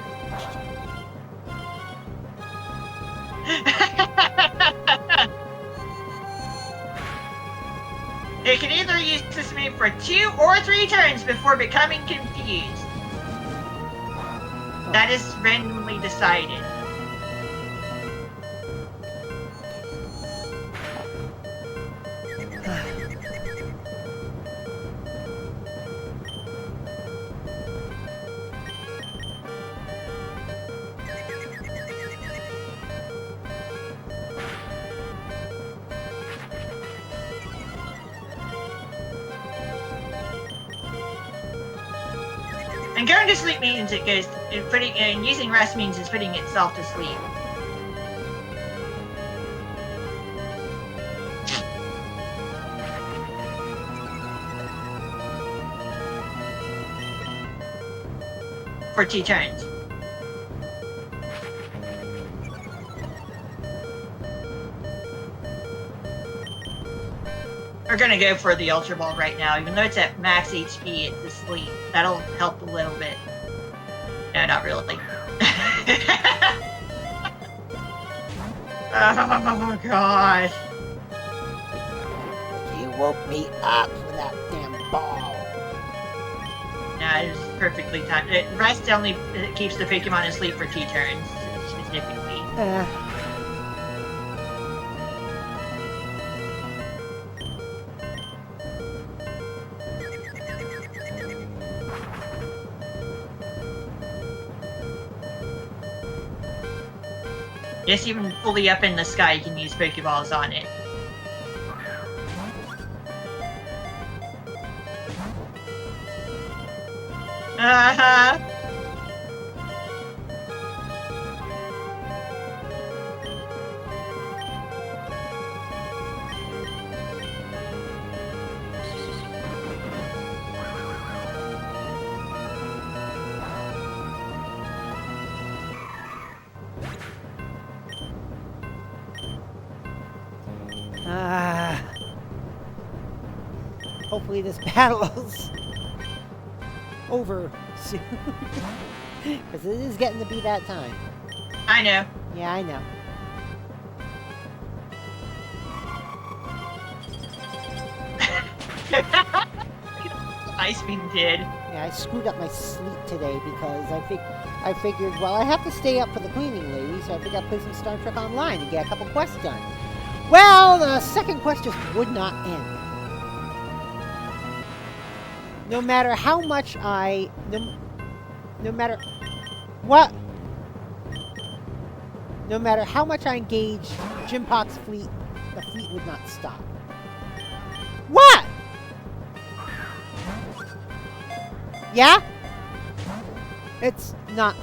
It can either use this move for 2 or 3 turns before becoming confused. That is randomly decided. And going to sleep means it goes, and using rest means it's putting itself to sleep. For 2 turns. We're gonna go for the Ultra Ball right now. Even though it's at max HP, it's asleep. That'll help a little bit. No, not really. Oh, God. You woke me up with that damn ball. No, it was perfectly timed. Rest only keeps the Pokemon asleep for 2 turns, specifically. Yes, even fully up in the sky, you can use Pokeballs on it. Uh-huh. Hopefully this battle's over soon. Because it is getting to be that time. I know. Yeah, I know. Ice Beam did. Yeah, I screwed up my sleep today because I figured, well, I have to stay up for the cleaning lady, so I think I'll play some Star Trek Online and get a couple quests done. Well, the second quest just would not end. No matter how much no matter how much I engaged Jim Pock's fleet, the fleet would not stop. What? Yeah? It's not.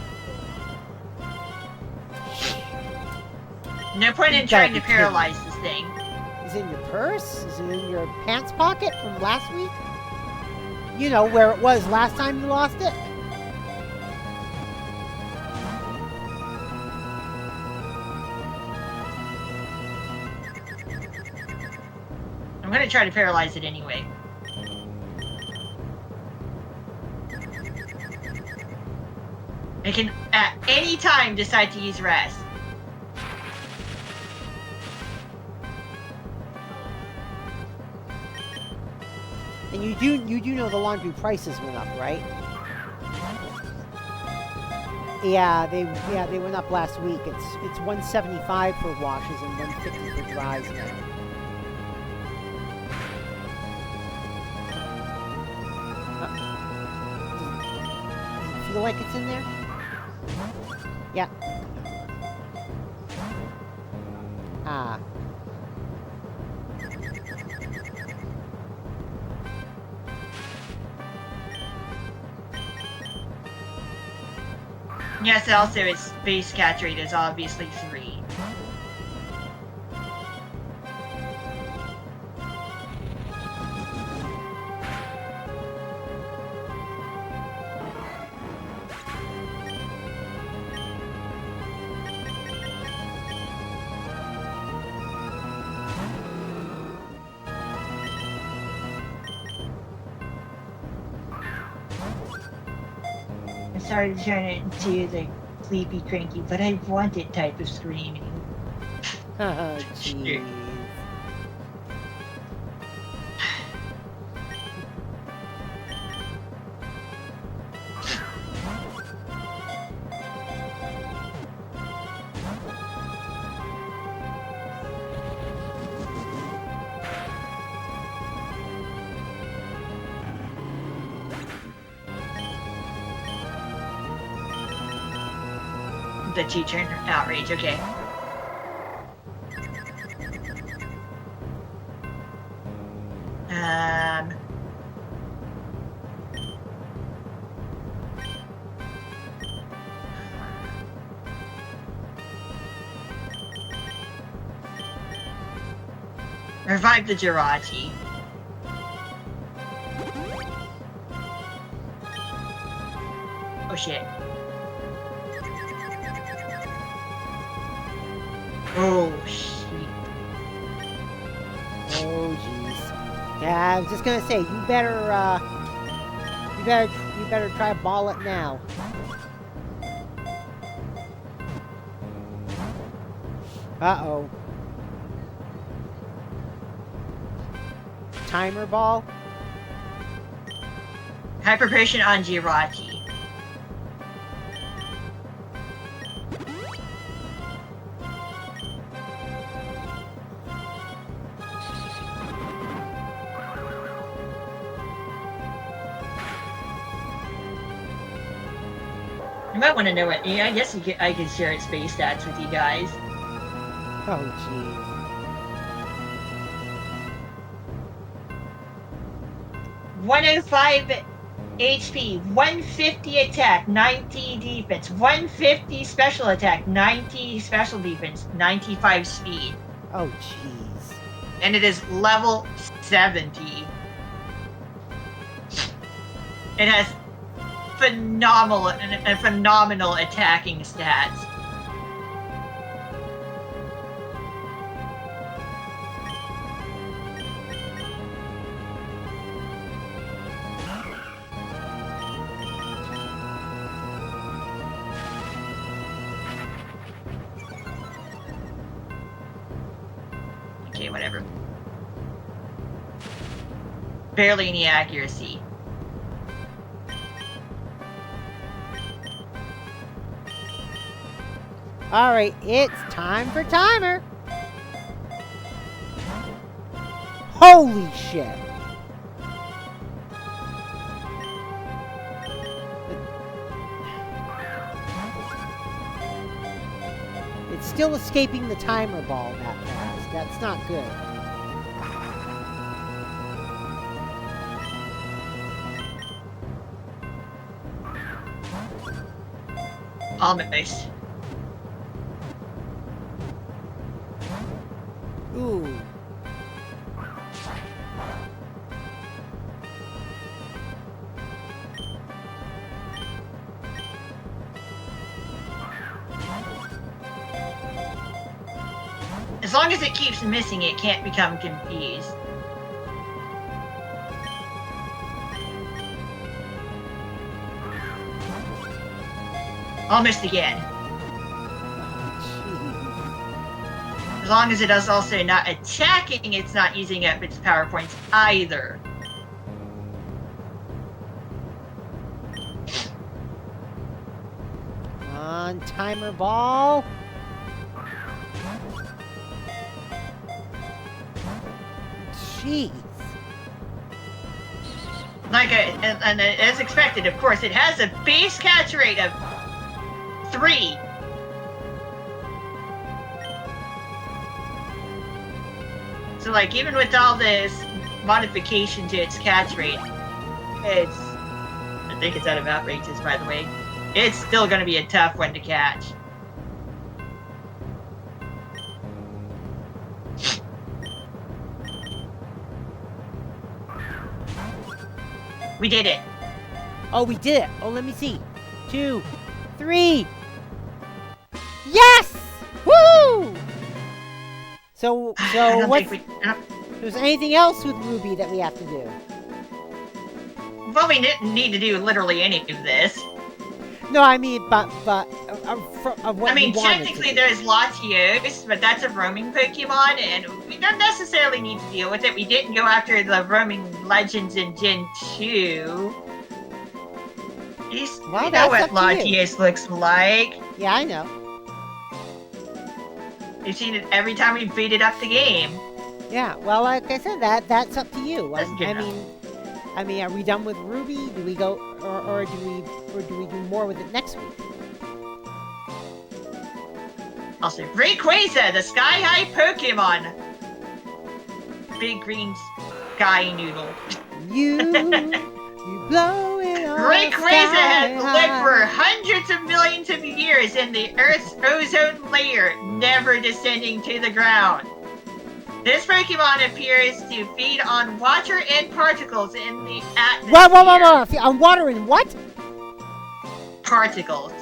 No point in trying to paralyze this thing. Is it in your purse? Is it in your pants pocket from last week? You know, where it was last time you lost it? I'm gonna try to paralyze it anyway. It can, at any time, decide to use rest. And you do know the laundry prices went up, right? Yeah, they went up last week. It's $175 for washes and $150 for dries now. Does it feel like it's in there? Yeah. Ah. Yes, also its base catch rate is obviously 3. sorry to turn it into the sleepy, cranky, but I want it type of screaming. Oh, jeez. The teacher outrage, okay. Revive the Jirachi. Oh shit. Oh shit. Oh jeez. Yeah, I was just gonna say, you better try ball it now. Uh-oh. Timer ball? Hyperpression on Jirachi. You might want to know what. Yeah, I guess I could share its base stats with you guys. Oh jeez. 105 HP, 150 attack, 90 defense, 150 special attack, 90 special defense, 95 speed. Oh jeez. And it is level 70. It has phenomenal attacking stats. Okay, whatever. Barely any accuracy. Alright, it's time for timer. Holy shit. It's still escaping the timer ball that fast. That's not good. Almost. Ooh. As long as it keeps missing, it can't become confused. Almost again. As long as it is also not attacking, it's not using up its power points either. On timer ball. Jeez. And as expected, of course, it has a base catch rate of 3. So, like, even with all this modification to its catch rate, I think it's out of outrageous, by the way. It's still going to be a tough one to catch. We did it. Oh, we did it. Oh, let me see. 2, 3. Yes! Woo! So what's... There's anything else with Ruby that we have to do? Well, we didn't need to do literally any of this. No, I mean, but of what I mean, you wanted technically to do. there's Latios, but that's a roaming Pokemon, and we don't necessarily need to deal with it. We didn't go after the roaming legends in Gen 2. You Well, know that's what up to you. Latios looks like. Yeah, I know. You've seen it every time we booted up the game. Yeah, well, like I said, that's up to you. That's good I mean, are we done with Ruby? Do we go, or do we do more with it next week? Also, Rayquaza, the sky-high Pokemon. Big green sky noodle. You blow it on Rayquaza has sky lived high. for hundreds of millions of years in the Earth's ozone layer, never descending to the ground. This Pokemon appears to feed on water and particles in the atmosphere. Whoa! I'm watering what? Particles.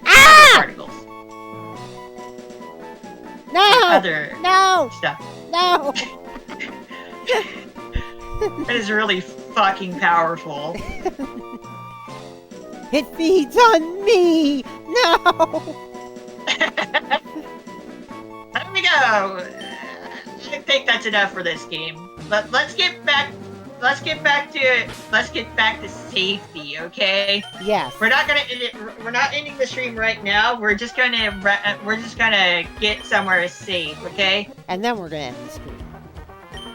Ah! Other particles. No! Other No! stuff. No! That is really fucking powerful. It feeds on me! No! There we go. I think that's enough for this game. Let's get back to safety, okay? Yes. We're not ending the stream right now. We're just gonna get somewhere safe, okay? And then we're gonna end the stream.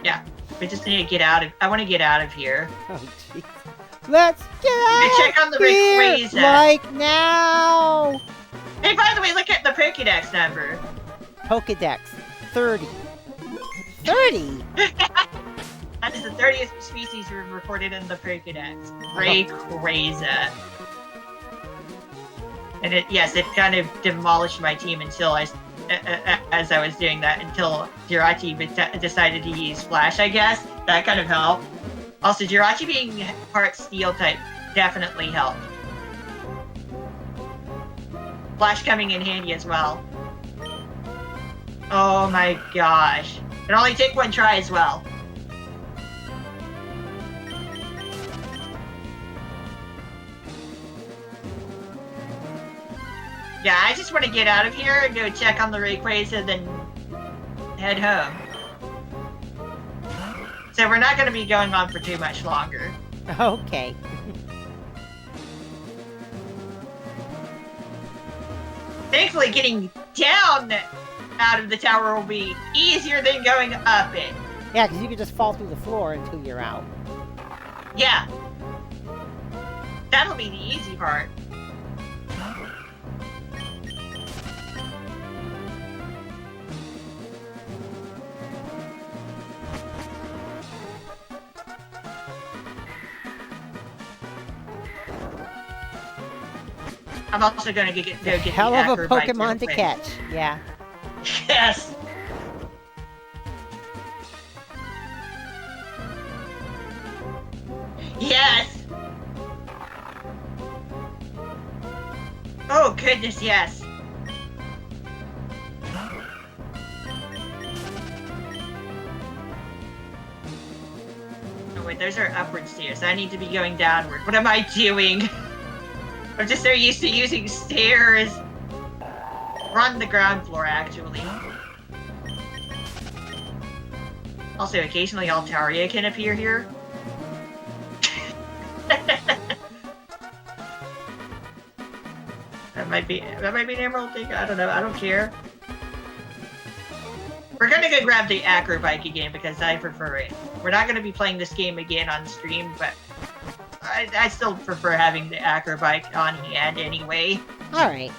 Yeah. We just need to get out of. I want to get out of here. Oh, jeez. Let's get out Check on the here, Rayquaza. like now! Hey, by the way, look at the Pokédex number. Pokedex 30. 30? That is the 30th species we've recorded in the Pokédex. Rayquaza. And it kind of demolished my team until as I was doing that, until Jirachi decided to use Flash, I guess. That kind of helped. Also, Jirachi being part Steel type definitely helped. Flash coming in handy as well. Oh my gosh. It only take one try as well. Yeah, I just want to get out of here and go check on the Rayquaza, then head home. So we're not going to be going on for too much longer. Okay. Thankfully, getting down out of the tower will be easier than going up it. Yeah, because you can just fall through the floor until you're out. Yeah. That'll be the easy part. I'm also going to go get Hell the of a acrobite real Pokemon to quick. catch. Yeah. Yes. Yes. Oh goodness, yes. Oh wait, those are upward stairs. I need to be going downward. What am I doing? I'm just so used to using stairs. We're on the ground floor, actually. Also, occasionally Altaria can appear here. That might be an emerald thing. I don't know. I don't care. We're gonna go grab the acro bike again because I prefer it. We're not gonna be playing this game again on stream, but I still prefer having the acro bike on hand anyway. All right.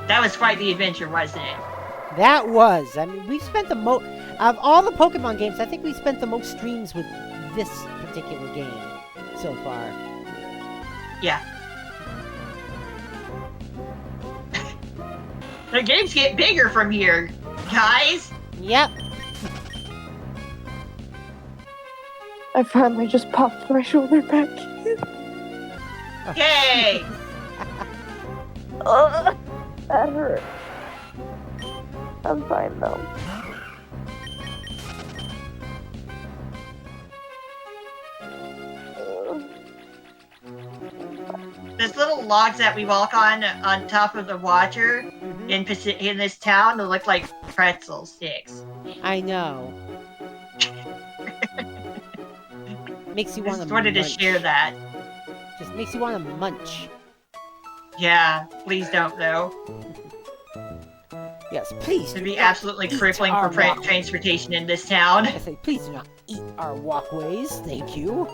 That was quite the adventure, wasn't it? That was. I mean, we spent the most... Of all the Pokemon games, I think we spent the most streams with this particular game so far. Yeah. The games get bigger from here, guys. Yep. I finally just popped my shoulder back. Yay! Ugh, that hurt. I'm fine though. logs that we walk on top of the water in this town, they look like pretzel sticks. I know. Makes you want to Just wanted to share that. Just makes you want to munch. Yeah, please don't though. Yes, please. It'd be absolutely crippling for transportation in this town. I say, please do not eat our walkways. Thank you.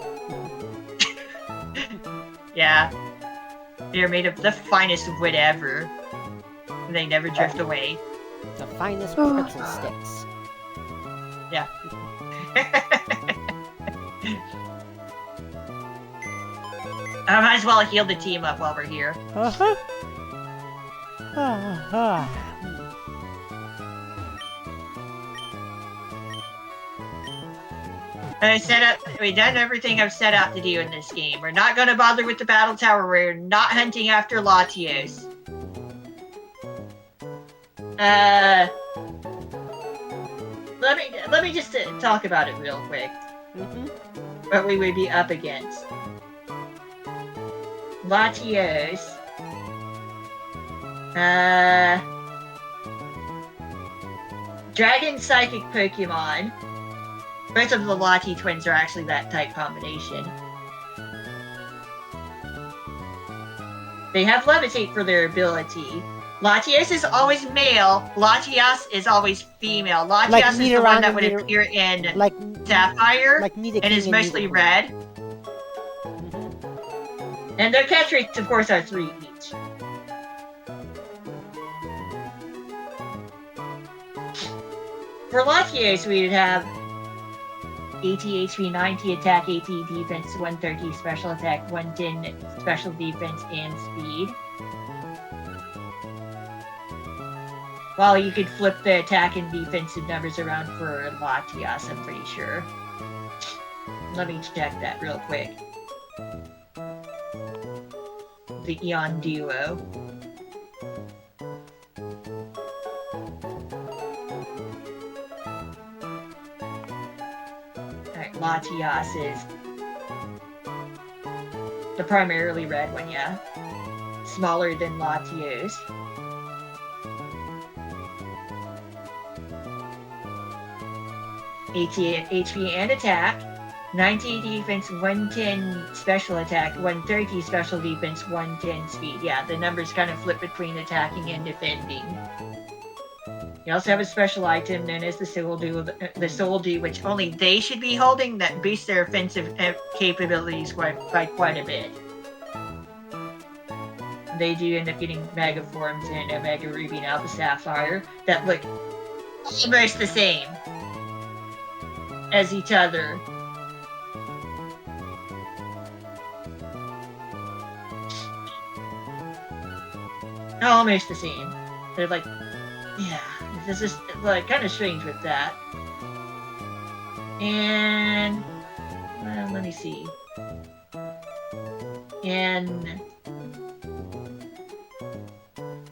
Yeah. They're made of the finest wood ever. And they never drift away. The finest pretzel sticks. Yeah. I might as well heal the team up while we're here. Uh-huh. We've done everything I've set out to do in this game. We're not going to bother with the battle tower. We're not hunting after Latios. Let me just talk about it real quick. What we would be up against. Latios. Dragon Psychic Pokemon. Both of the Lati twins are actually that type combination. They have Levitate for their ability. Latios is always male. Latias is always female. Latias is the one that would appear in Sapphire and is mostly red. And their catch rates, of course, are 3 each. For Latios, we would have 80 HP, 90 attack, 80 defense, 130 special attack, 110 special defense, and speed. Well, you could flip the attack and defensive numbers around for Latias, I'm pretty sure. Let me check that real quick. The Eon Duo. Alright, Latias is the primarily red one, yeah. Smaller than Latios. HP and attack, 90 defense, 110 special attack, 130 special defense, 110 speed. Yeah, the numbers kind of flip between attacking and defending. You also have a special item known as the Soul Dew, which only they should be holding, that boosts their offensive capabilities by quite a bit. They do end up getting Mega Forms and Omega Ruby and Alpha Sapphire that look almost the same as each other. Almost the same. They're like, yeah, this is like kind of strange with that. And let me see. And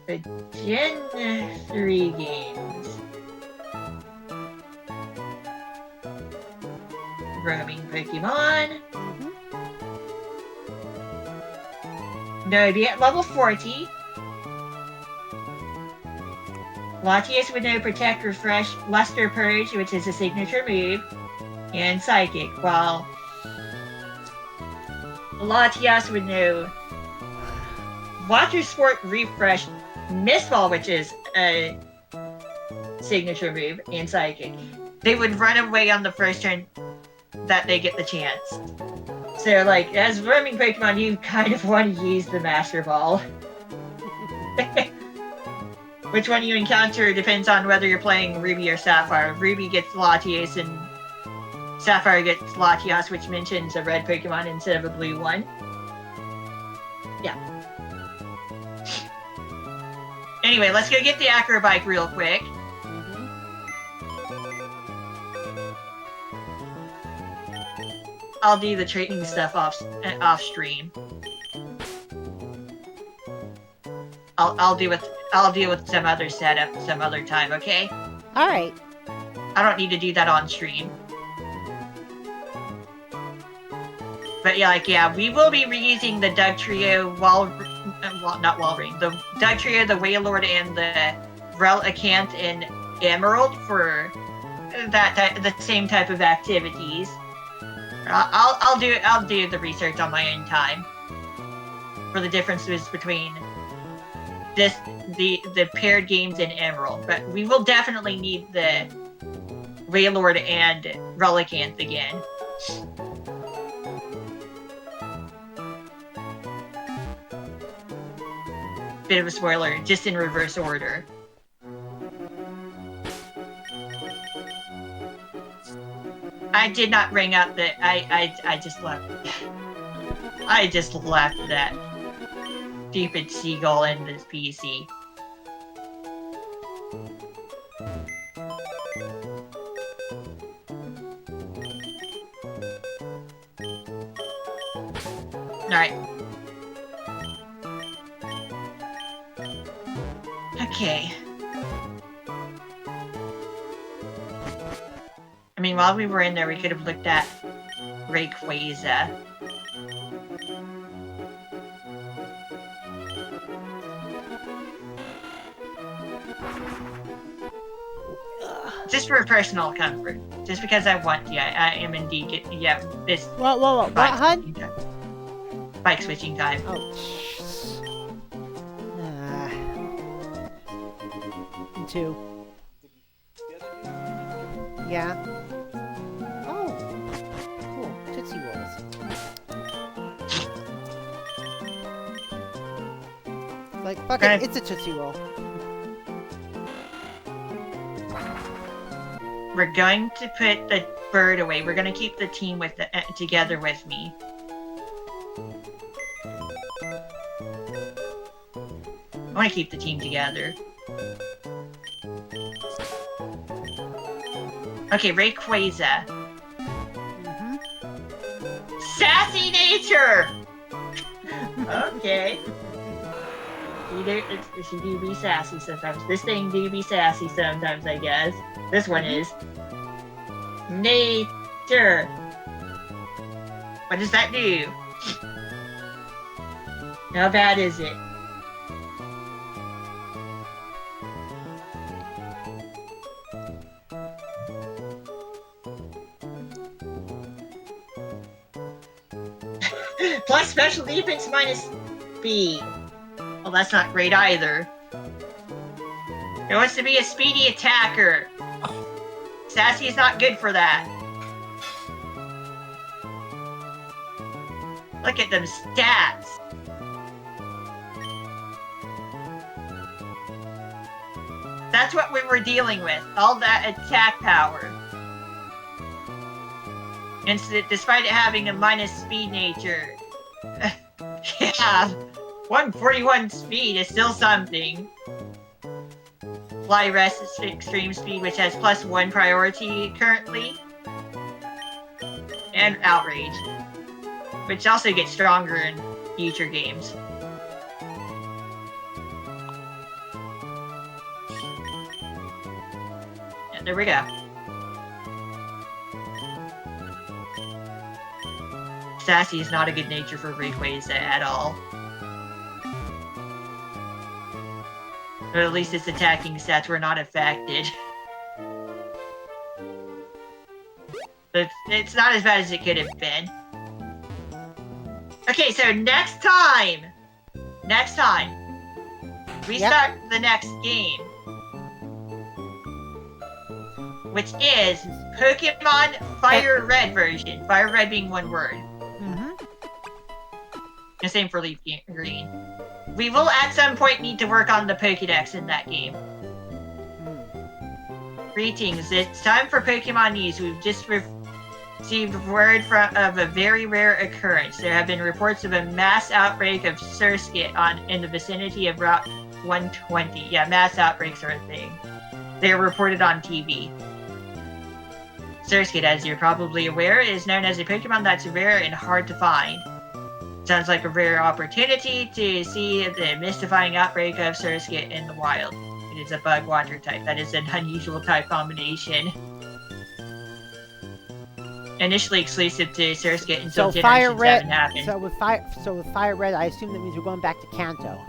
the Gen 3 games. Roaming Pokemon. No, be at level 40. Latias would know Protect, Refresh, Luster Purge, which is a signature move, and Psychic, while Latias would know Water Sport, Refresh, Mist Ball, which is a signature move, and Psychic. They would run away on the first turn that they get the chance. So, like, as roaming Pokemon, you kind of want to use the Master Ball. Which one you encounter depends on whether you're playing Ruby or Sapphire. Ruby gets Latias and Sapphire gets Latias, which mentions a red Pokemon instead of a blue one. Yeah. Anyway, let's go get the Acrobike real quick. I'll do the training stuff off stream. I'll deal with some other setup some other time, okay? All right. I don't need to do that on stream. But yeah, we will be reusing the Doug Trio while not Walrein, the Dugtrio, the Wailord, and the Relicanth and Emerald for the same type of activities. I'll do the research on my own time for the differences between the paired games in Emerald, but we will definitely need the Wailord and Relicanth again. Bit of a spoiler, just in reverse order. I did not bring up the. I just left. I just left that stupid seagull in this PC. Alright. Okay. I mean, while we were in there, we could have looked at Rayquaza. Just for personal comfort. Just because I want to. I am indeed this. Whoa, what, hun? Bike switching time. Oh, two. Yeah. Oh, cool. Tootsie Rolls. Like, fuck it, it's a Tootsie Roll. We're going to put the bird away. We're going to keep the team with together with me. I want to keep the team together. Okay, Rayquaza. Sassy nature! Okay. She do be sassy sometimes. This thing do be sassy sometimes, I guess. This one is. Nature. What does that do? How bad is it? Plus special defense minus speed. Well, that's not great either. It wants to be a speedy attacker. Sassy is not good for that. Look at them stats. That's what we were dealing with. All that attack power. And so, despite it having a minus speed nature. Yeah. 141 speed is still something. Fly Rest is extreme speed, which has +1 priority currently. And Outrage, which also gets stronger in future games. And there we go. Sassy is not a good nature for Rayquaza at all. But at least its attacking stats were not affected. But it's not as bad as it could have been. Okay, so next time, we start the next game, which is Pokemon Fire Red version. Fire Red being one word. The same for Leaf Green. We will at some point need to work on the Pokédex in that game. Greetings, it's time for Pokemon News. We've just received word of a very rare occurrence. There have been reports of a mass outbreak of Surskit in the vicinity of Route 120. Yeah, mass outbreaks are a thing. They are reported on TV. Surskit, as you're probably aware, is known as a Pokemon that's rare and hard to find. Sounds like a rare opportunity to see the mystifying outbreak of Surskit in the wild. It is a bug-water type. That is an unusual type combination. initially exclusive to Surskit until So Fire Generation Red. 7 happened. So with Fire Red, I assume that means we're going back to Kanto.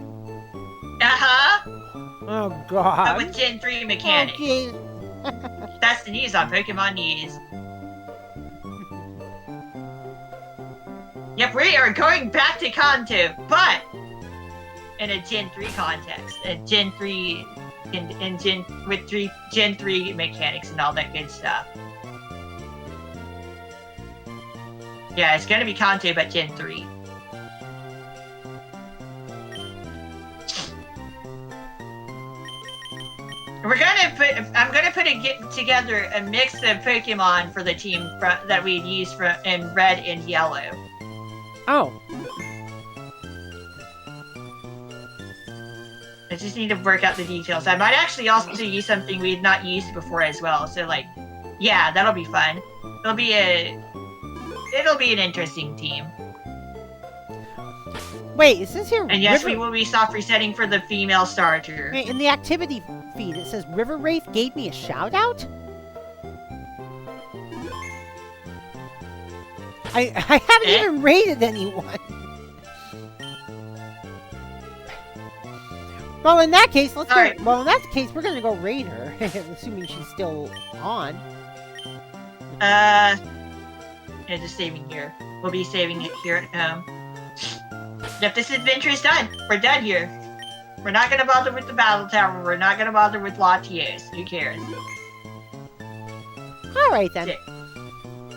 Oh But God. with Gen 3 mechanics. Oh, jeez. That's the news on Pokemon News. Yep, we are going back to Kanto, but in a Gen 3 context. A Gen 3 Gen 3 mechanics and all that good stuff. Yeah, it's gonna be Kanto, but Gen 3. I'm gonna put together a mix of Pokemon for the team that we'd use in Red and Yellow. Oh. I just need to work out the details. I might actually also use something we've not used before as well. So like, yeah, that'll be fun. It'll be an interesting team. Wait, is this here? And yes, we will be soft resetting for the female starter. Wait, in the activity feed, it says River Wraith gave me a shout out? I haven't even rated anyone. Well, in that case, let's go. Right. Well, in that case, we're gonna go raid her, assuming she's still on. Yeah, just saving here. We'll be saving it here at home. Yep, this adventure is done. We're done here. We're not gonna bother with the battle tower. We're not gonna bother with Latios. Who cares? All right then.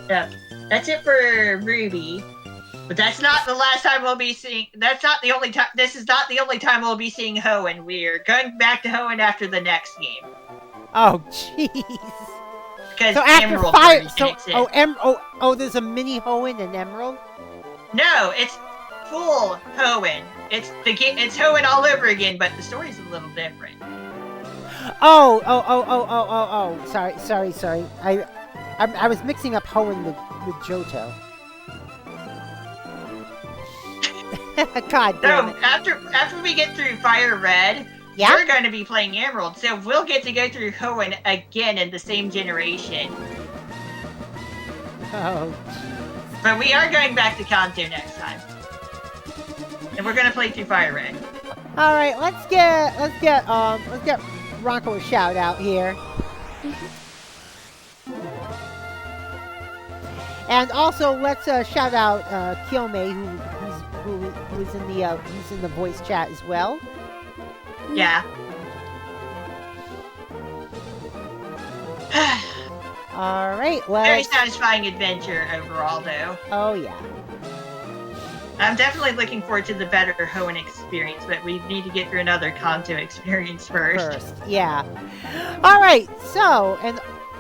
Yep. That's it for Ruby. But that's not the last time we'll be seeing. That's not the only time. This is not the only time we'll be seeing Hoenn. We're going back to Hoenn after the next game. Oh, jeez. Because So after Emerald fire, already so exists. there's a mini Hoenn and Emerald. No, it's full Hoenn. It's Hoenn all over again, but the story's a little different. Oh. Sorry. I was mixing up Hoenn with Johto. God damn So it. after we get through Fire Red, Yeah? we're going to be playing Emerald, so we'll get to go through Hoenn again in the same generation. Oh. But we are going back to Kanto next time. And we're gonna play through Fire Red. All right, let's get Ranko a shout out here. And also let's shout out Kyome who's in the voice chat as well. Yeah. All right, Very let's. satisfying adventure overall, though. Oh yeah. I'm definitely looking forward to the better Hoenn experience, but we need to get through another Kanto experience first. Yeah. All right. So,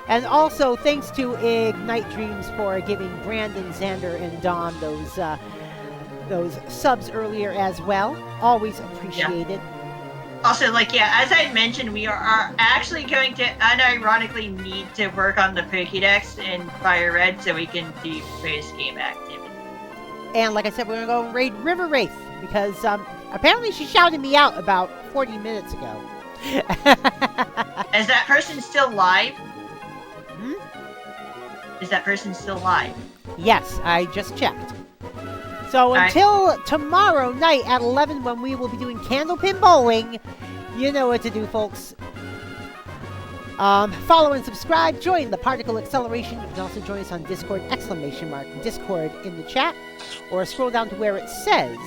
and also thanks to Ignite Dreams for giving Brandon, Xander, and Dom those subs earlier as well. Always appreciated. Also, as I mentioned, we are actually going to unironically need to work on the Pokédex in Fire Red so we can do post-game activity. And like I said, we're going to go raid River Wraith because apparently she shouted me out about 40 minutes ago. Is that person still live? Hmm? Is that person still live? Yes, I just checked. So until tomorrow night at 11 when we will be doing Candlepin Bowling, you know what to do, folks. Follow and subscribe, join the Particle Acceleration. You can also join us on Discord, !Discord in the chat, or scroll down to where it says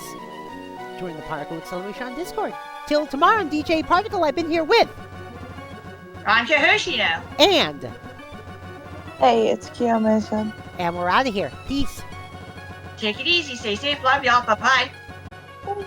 join the Particle Acceleration on Discord. Till tomorrow, I'm DJ Particle. I've been here with RankoHoshino. And Hey, it's Kiyome-san. we're out of here. Peace. Take it easy, stay safe, love y'all, bye-bye. Bye.